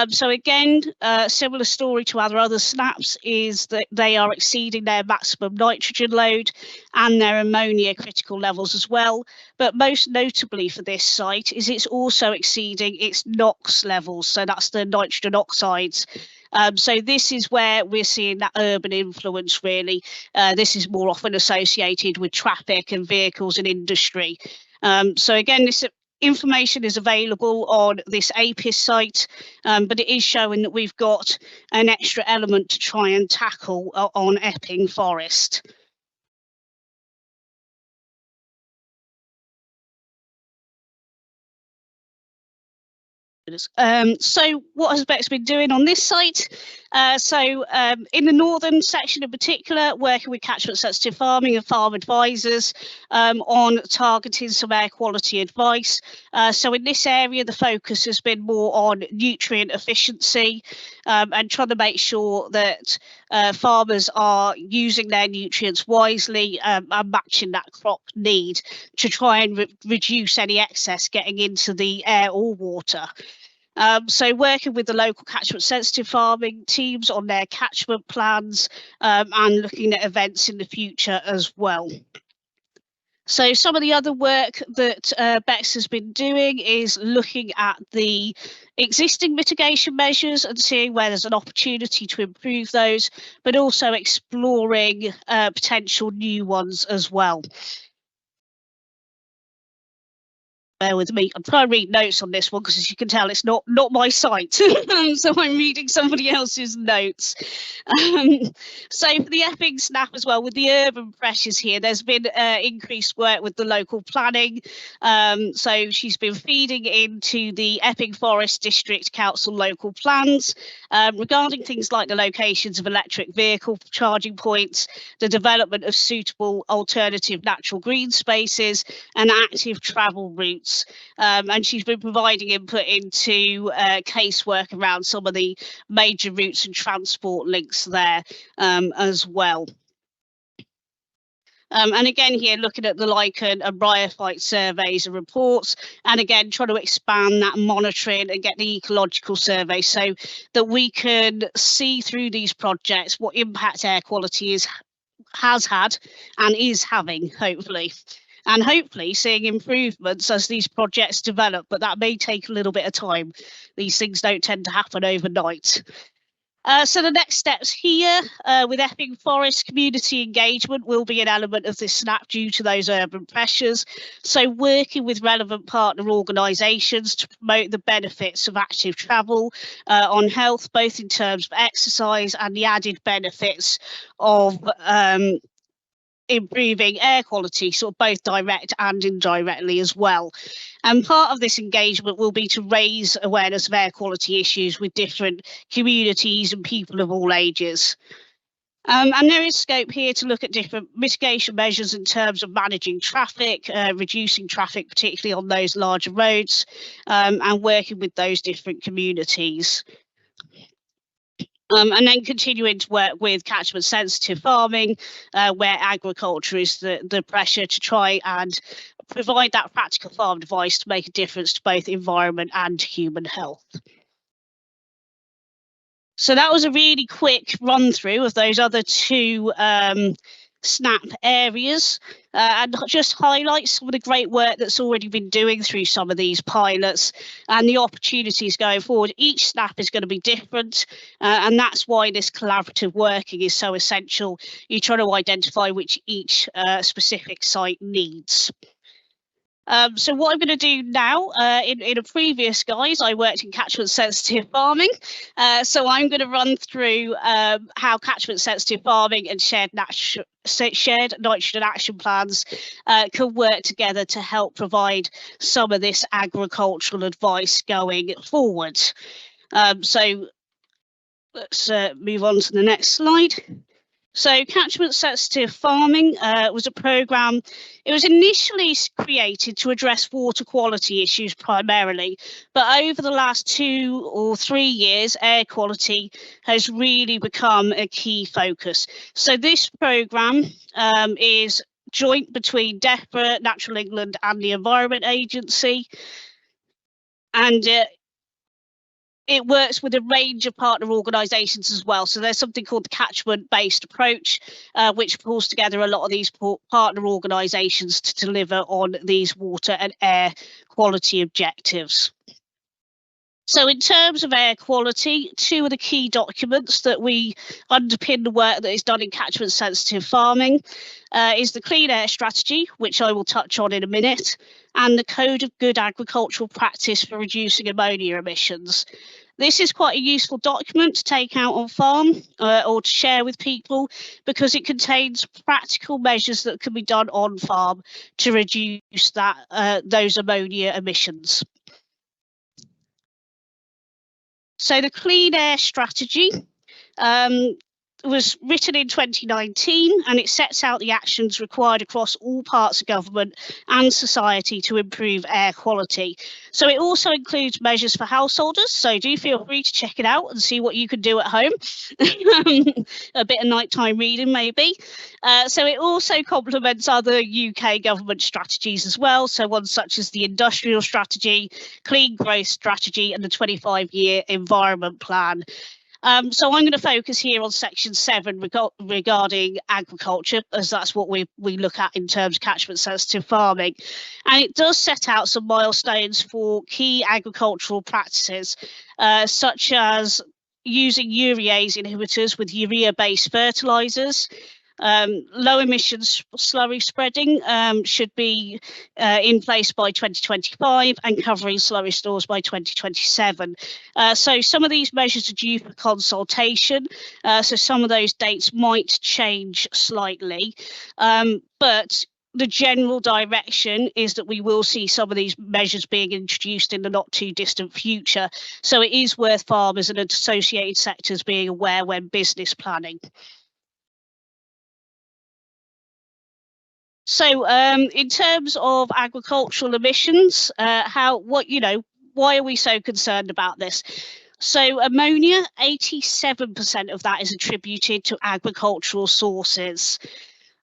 so again, similar story to our other snaps is that they are exceeding their maximum nitrogen load and their ammonia critical levels as well. But most notably for this site is it's also exceeding its NOx levels. So that's the nitrogen oxides. So this is where we're seeing that urban influence really. This is more often associated with traffic and vehicles and industry. So again, this information is available on this APIS site, but it is showing that we've got an extra element to try and tackle on Epping Forest. So what has Bex been doing on this site? In the northern section in particular, working with catchment sensitive farming and farm advisors on targeting some air quality advice. So in this area, the focus has been more on nutrient efficiency and trying to make sure that farmers are using their nutrients wisely and matching that crop need to try and reduce any excess getting into the air or water. So working with the local catchment sensitive farming teams on their catchment plans and looking at events in the future as well. So some of the other work that Bex has been doing is looking at the existing mitigation measures and seeing where there's an opportunity to improve those, but also exploring potential new ones as well. Bear with me. I'm trying to read notes on this one because, as you can tell, it's not my site, so I'm reading somebody else's notes. So for the Epping snap as well, with the urban pressures here, there's been increased work with the local planning. So she's been feeding into the Epping Forest District Council local plans regarding things like the locations of electric vehicle charging points, the development of suitable alternative natural green spaces and active travel routes. And she's been providing input into casework around some of the major routes and transport links there as well. And again here, looking at the lichen and bryophyte surveys and reports, and again, trying to expand that monitoring and get the ecological survey so that we can see through these projects what impact air quality has had and is having, hopefully. And hopefully seeing improvements as these projects develop, but that may take a little bit of time. These things don't tend to happen overnight. So the next steps here with Epping Forest, community engagement will be an element of this snap due to those urban pressures. So working with relevant partner organisations to promote the benefits of active travel on health, both in terms of exercise and the added benefits of improving air quality, sort of both direct and indirectly as well. And part of this engagement will be to raise awareness of air quality issues with different communities and people of all ages. And there is scope here to look at different mitigation measures in terms of managing traffic, reducing traffic, particularly on those larger roads, and working with those different communities. And then continuing to work with catchment sensitive farming, where agriculture is the pressure to try and provide that practical farm advice to make a difference to both environment and human health. So that was a really quick run through of those other two SNAP areas and just highlight some of the great work that's already been doing through some of these pilots and the opportunities going forward. Each SNAP is going to be different and that's why this collaborative working is so essential. You try to identify which each specific site needs. So what I'm going to do now, in a previous guise, I worked in catchment sensitive farming. So I'm going to run through how catchment sensitive farming and shared nitrogen action plans can work together to help provide some of this agricultural advice going forward. So let's move on to the next slide. So catchment sensitive farming was a programme It was initially created to address water quality issues primarily, but over the last 2 or 3 years, air quality has really become a key focus. So this programme is joint between DEFRA, Natural England and the Environment Agency, and it works with a range of partner organisations as well. So there's something called the Catchment-based approach, which pulls together a lot of these partner organisations to deliver on these water and air quality objectives. So in terms of air quality, 2 of the key documents that we underpin the work that is done in catchment sensitive farming is the Clean Air Strategy, which I will touch on in a minute, and the Code of Good Agricultural Practice for Reducing Ammonia Emissions. This is quite a useful document to take out on farm or to share with people, because it contains practical measures that can be done on farm to reduce those ammonia emissions. So the Clean Air Strategy was written in 2019, and it sets out the actions required across all parts of government and society to improve air quality. So it also includes measures for householders, so do feel free to check it out and see what you can do at home. A bit of nighttime reading maybe. So it also complements other UK government strategies as well, so ones such as the Industrial Strategy, Clean Growth Strategy and the 25-year Environment Plan. So I'm going to focus here on section 7 regarding agriculture, as that's what we look at in terms of catchment sensitive farming. And it does set out some milestones for key agricultural practices, such as using urease inhibitors with urea-based fertilisers. Low emissions slurry spreading should be in place by 2025 and covering slurry stores by 2027. So some of these measures are due for consultation, so some of those dates might change slightly, but the general direction is that we will see some of these measures being introduced in the not too distant future. So it is worth farmers and associated sectors being aware when business planning. So in terms of agricultural emissions, why are we so concerned about this? So ammonia, 87% of that is attributed to agricultural sources.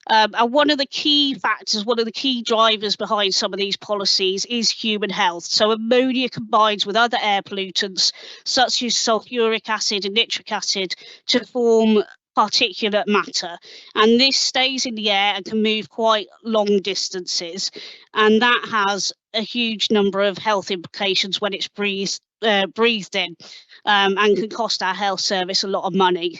And one of the key factors, one of the key drivers behind some of these policies is human health. So ammonia combines with other air pollutants, such as sulfuric acid and nitric acid, to form particulate matter, and this stays in the air and can move quite long distances, and that has a huge number of health implications when it's breathed in, and can cost our health service a lot of money,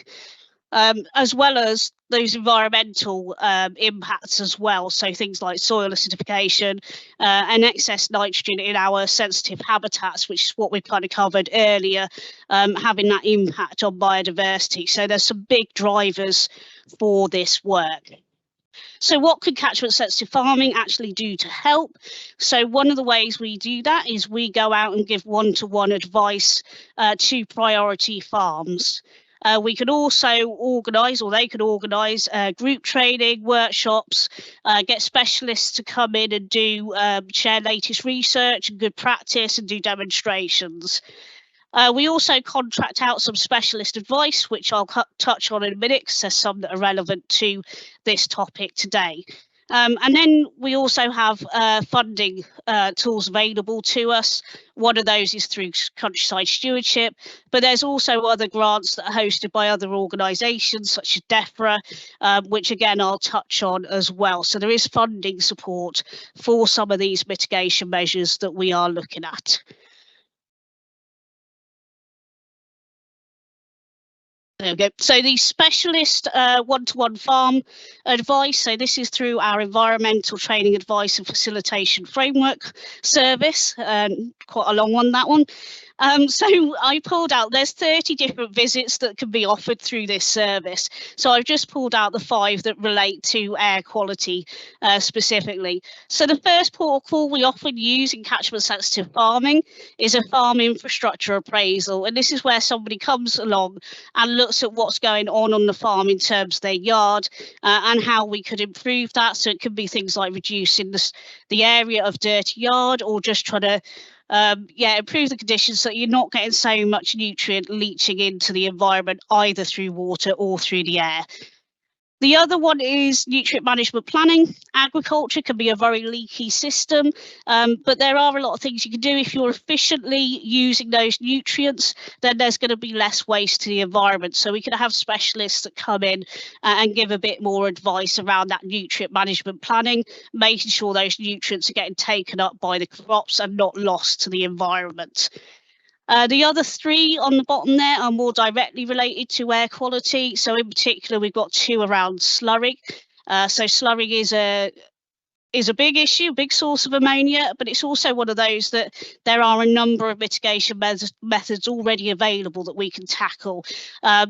as well as those environmental impacts as well. So things like soil acidification and excess nitrogen in our sensitive habitats, which is what we kind of covered earlier, having that impact on biodiversity. So there's some big drivers for this work. So what could catchment sensitive farming actually do to help? So one of the ways we do that is we go out and give one-to-one advice to priority farms. We can also organise, or they can organise, group training, workshops, get specialists to come in and do share latest research and good practice and do demonstrations. We also contract out some specialist advice, which I'll touch on in a minute, because there's some that are relevant to this topic today. And then we also have funding tools available to us. One of those is through Countryside Stewardship, but there's also other grants that are hosted by other organisations such as DEFRA, which again I'll touch on as well. So there is funding support for some of these mitigation measures that we are looking at. There we go. So the specialist one-to-one farm advice, so this is through our environmental training advice and facilitation framework service, quite a long one, that one. So I pulled out, there's 30 different visits that can be offered through this service. So I've just pulled out the 5 that relate to air quality specifically. So the first port of call we often use in catchment sensitive farming is a farm infrastructure appraisal. And this is where somebody comes along and looks at what's going on the farm in terms of their yard and how we could improve that. So it could be things like reducing the area of dirty yard, or just trying to improve the conditions so you're not getting so much nutrient leaching into the environment, either through water or through the air. The other one is nutrient management planning. Agriculture can be a very leaky system, but there are a lot of things you can do. If you're efficiently using those nutrients, then there's going to be less waste to the environment. So we can have specialists that come in and give a bit more advice around that nutrient management planning, making sure those nutrients are getting taken up by the crops and not lost to the environment. The other 3 on the bottom there are more directly related to air quality. So in particular, we've got 2 around slurry. So slurry is a big issue, big source of ammonia, but it's also one of those that there are a number of mitigation methods already available that we can tackle.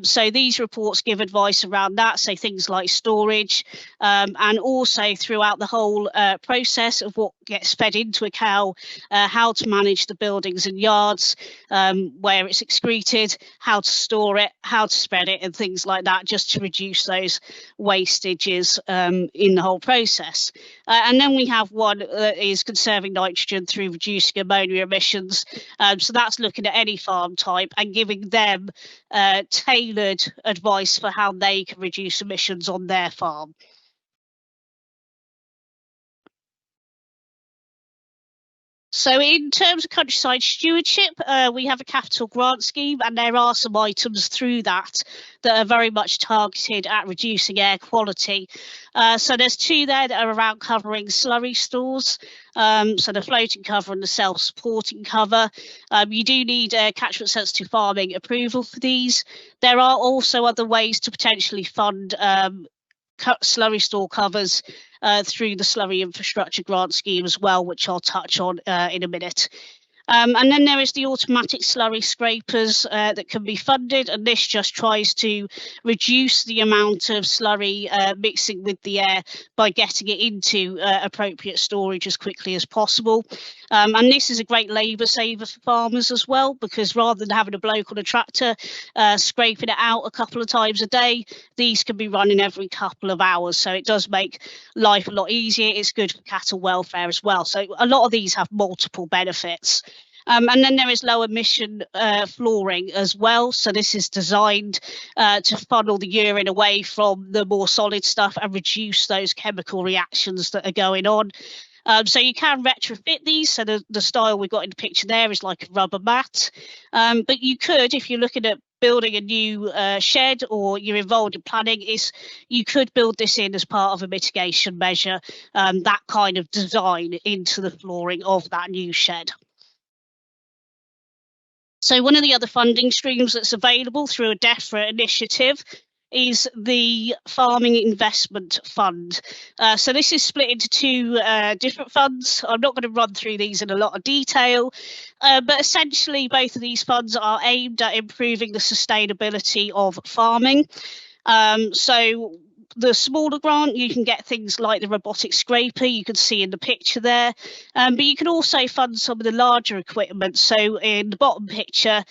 So these reports give advice around that, so things like storage, and also throughout the whole process of what gets fed into a cow, how to manage the buildings and yards, where it's excreted, how to store it, how to spread it, and things like that, just to reduce those wastages in the whole process. And then we have one that is conserving nitrogen through reducing ammonia emissions. So that's looking at any farm type and giving them tailored advice for how they can reduce emissions on their farm. So in terms of countryside stewardship, we have a capital grant scheme, and there are some items through that are very much targeted at reducing air quality. So there's 2 there that are around covering slurry stores, so the floating cover and the self-supporting cover. You do need catchment sensitive farming approval for these. There are also other ways to potentially fund slurry store covers through the slurry infrastructure grant scheme as well, which I'll touch on in a minute. And then there is the automatic slurry scrapers that can be funded, and this just tries to reduce the amount of slurry mixing with the air by getting it into appropriate storage as quickly as possible. And this is a great labour saver for farmers as well, because rather than having a bloke on a tractor scraping it out a couple of times a day, these can be running every couple of hours. So it does make life a lot easier. It's good for cattle welfare as well. So a lot of these have multiple benefits. And then there is low emission flooring as well. So this is designed to funnel the urine away from the more solid stuff and reduce those chemical reactions that are going on. So you can retrofit these. So the style we've got in the picture there is like a rubber mat. But you could, if you're looking at building a new shed, or you're involved in planning, you could build this in as part of a mitigation measure, that kind of design into the flooring of that new shed. So one of the other funding streams that's available through a DEFRA initiative is the Farming Investment Fund. So this is split into 2 different funds. I'm not going to run through these in a lot of detail, but essentially both of these funds are aimed at improving the sustainability of farming. So the smaller grant, you can get things like the robotic scraper you can see in the picture there, but you can also fund some of the larger equipment. So in the bottom picture,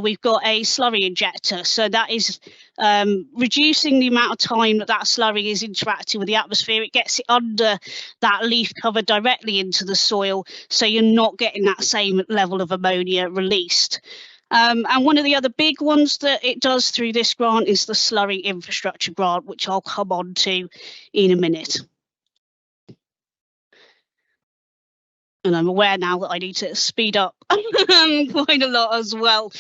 we've got a slurry injector. So that is reducing the amount of time that slurry is interacting with the atmosphere. It gets it under that leaf cover directly into the soil, so you're not getting that same level of ammonia released. And one of the other big ones that it does through this grant is the slurry infrastructure grant, which I'll come on to in a minute. And I'm aware now that I need to speed up quite a lot as well.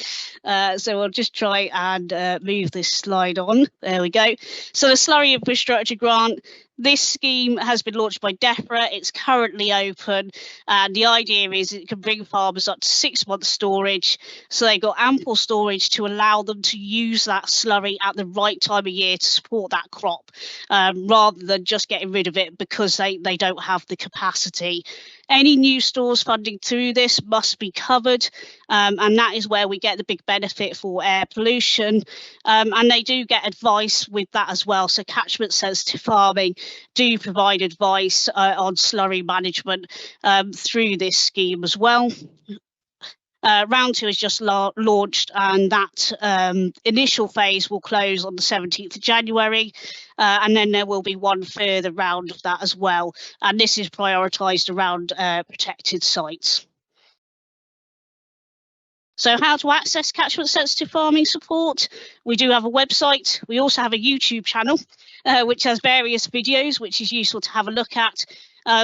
So I'll just try and move this slide on. There we go. So the slurry infrastructure grant, this scheme has been launched by DEFRA. It's currently open, and the idea is it can bring farmers up to 6 months storage. So they've got ample storage to allow them to use that slurry at the right time of year to support that crop, rather than just getting rid of it because they don't have the capacity. Any new stores funding through this must be covered, and that is where we get the big benefit for air pollution, and they do get advice with that as well. So catchment sensitive farming do provide advice on slurry management through this scheme as well. Round 2 is just launched, and that initial phase will close on the 17th of January, and then there will be one further round of that as well, and this is prioritised around protected sites. So how to access catchment sensitive farming support? We do have a website. We also have a YouTube channel, which has various videos, which is useful to have a look at.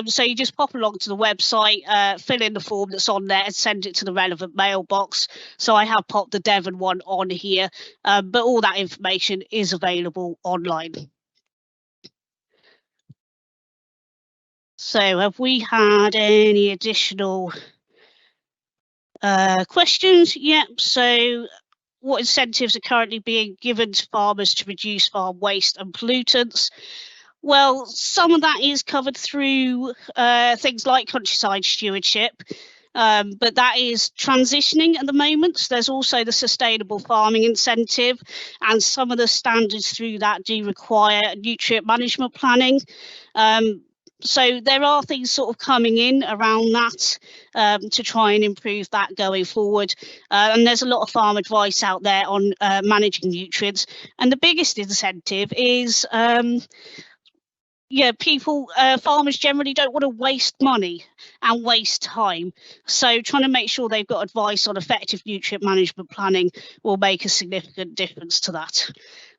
So you just pop along to the website, fill in the form that's on there and send it to the relevant mailbox. So I have popped the Devon one on here, but all that information is available online. So have we had any additional questions? Yep. So what incentives are currently being given to farmers to reduce farm waste and pollutants? Well, some of that is covered through things like countryside stewardship, but that is transitioning at the moment. So there's also the sustainable farming incentive, and some of the standards through that do require nutrient management planning. So there are things sort of coming in around that to try and improve that going forward. And there's a lot of farm advice out there on managing nutrients. And the biggest incentive is, farmers generally don't want to waste money and waste time. So trying to make sure they've got advice on effective nutrient management planning will make a significant difference to that.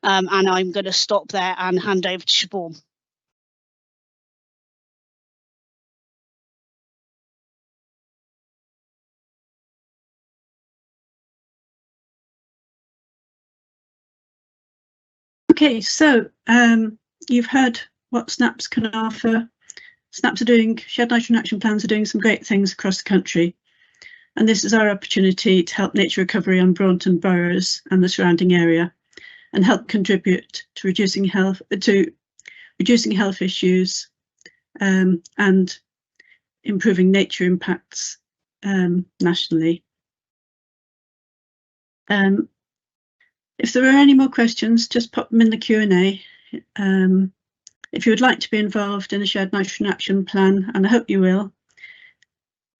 And I'm going to stop there and hand over to Siobhan. Okay, so you've heard what SNAPs can offer. SNAPs are doing, Shared Nitrogen Action Plans are doing some great things across the country. And this is our opportunity to help nature recovery on Braunton Burrows and the surrounding area, and help contribute to reducing health issues and improving nature impacts nationally. If there are any more questions, just pop them in the Q&A. If you would like to be involved in a Shared Nitrogen Action Plan, and I hope you will,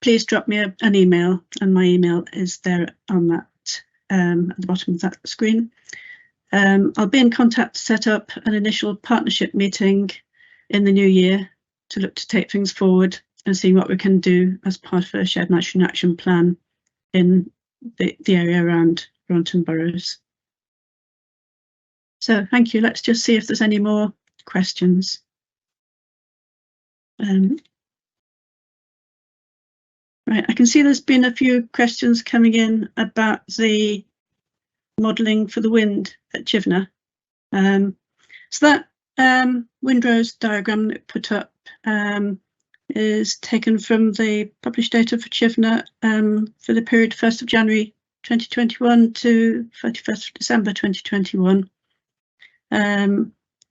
please drop me an email, and my email is there on that at the bottom of that screen. I'll be in contact to set up an initial partnership meeting in the new year to look to take things forward and see what we can do as part of a Shared Nitrogen Action Plan in the area around Braunton Burrows. So thank you. Let's just see if there's any more questions. Right, I can see there's been a few questions coming in about the modelling for the wind at Chivenor. So that windrows diagram that we put up is taken from the published data for Chivenor for the period 1st of January 2021 to 31st of December 2021.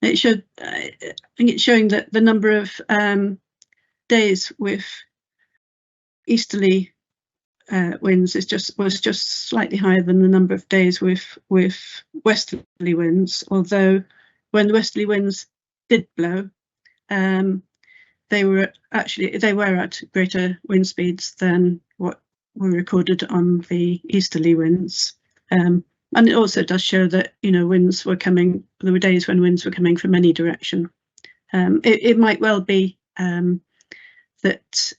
It showed, I think it's showing that the number of days with easterly winds was just slightly higher than the number of days with westerly winds. Although when the westerly winds did blow, they were at greater wind speeds than what were recorded on the easterly winds. And it also does show that, you know, winds were coming, there were days when winds were coming from any direction. It might well be that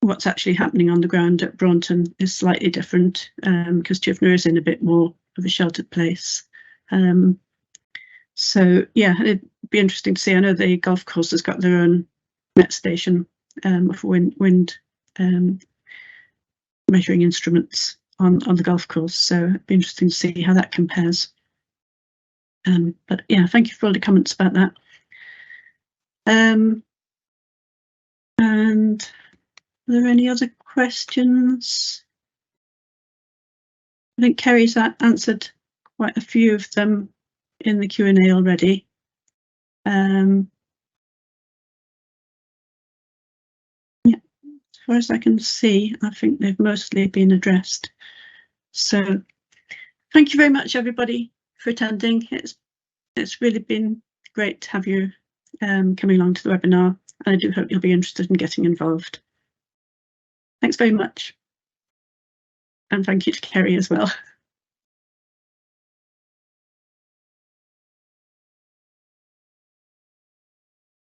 what's actually happening on the ground at Braunton is slightly different, because Chivenor is in a bit more of a sheltered place. So yeah, it'd be interesting to see. I know the golf course has got their own met station for wind measuring instruments on the golf course, so it'd be interesting to see how that compares. But yeah, thank you for all the comments about that. And are there any other questions? I think Kerry's answered quite a few of them in the Q&A already. Yeah, far as I can see, I think they've mostly been addressed. So thank you very much, everybody, for attending. It's really been great to have you coming along to the webinar, and I do hope you'll be interested in getting involved. Thanks very much. And thank you to Kerry as well.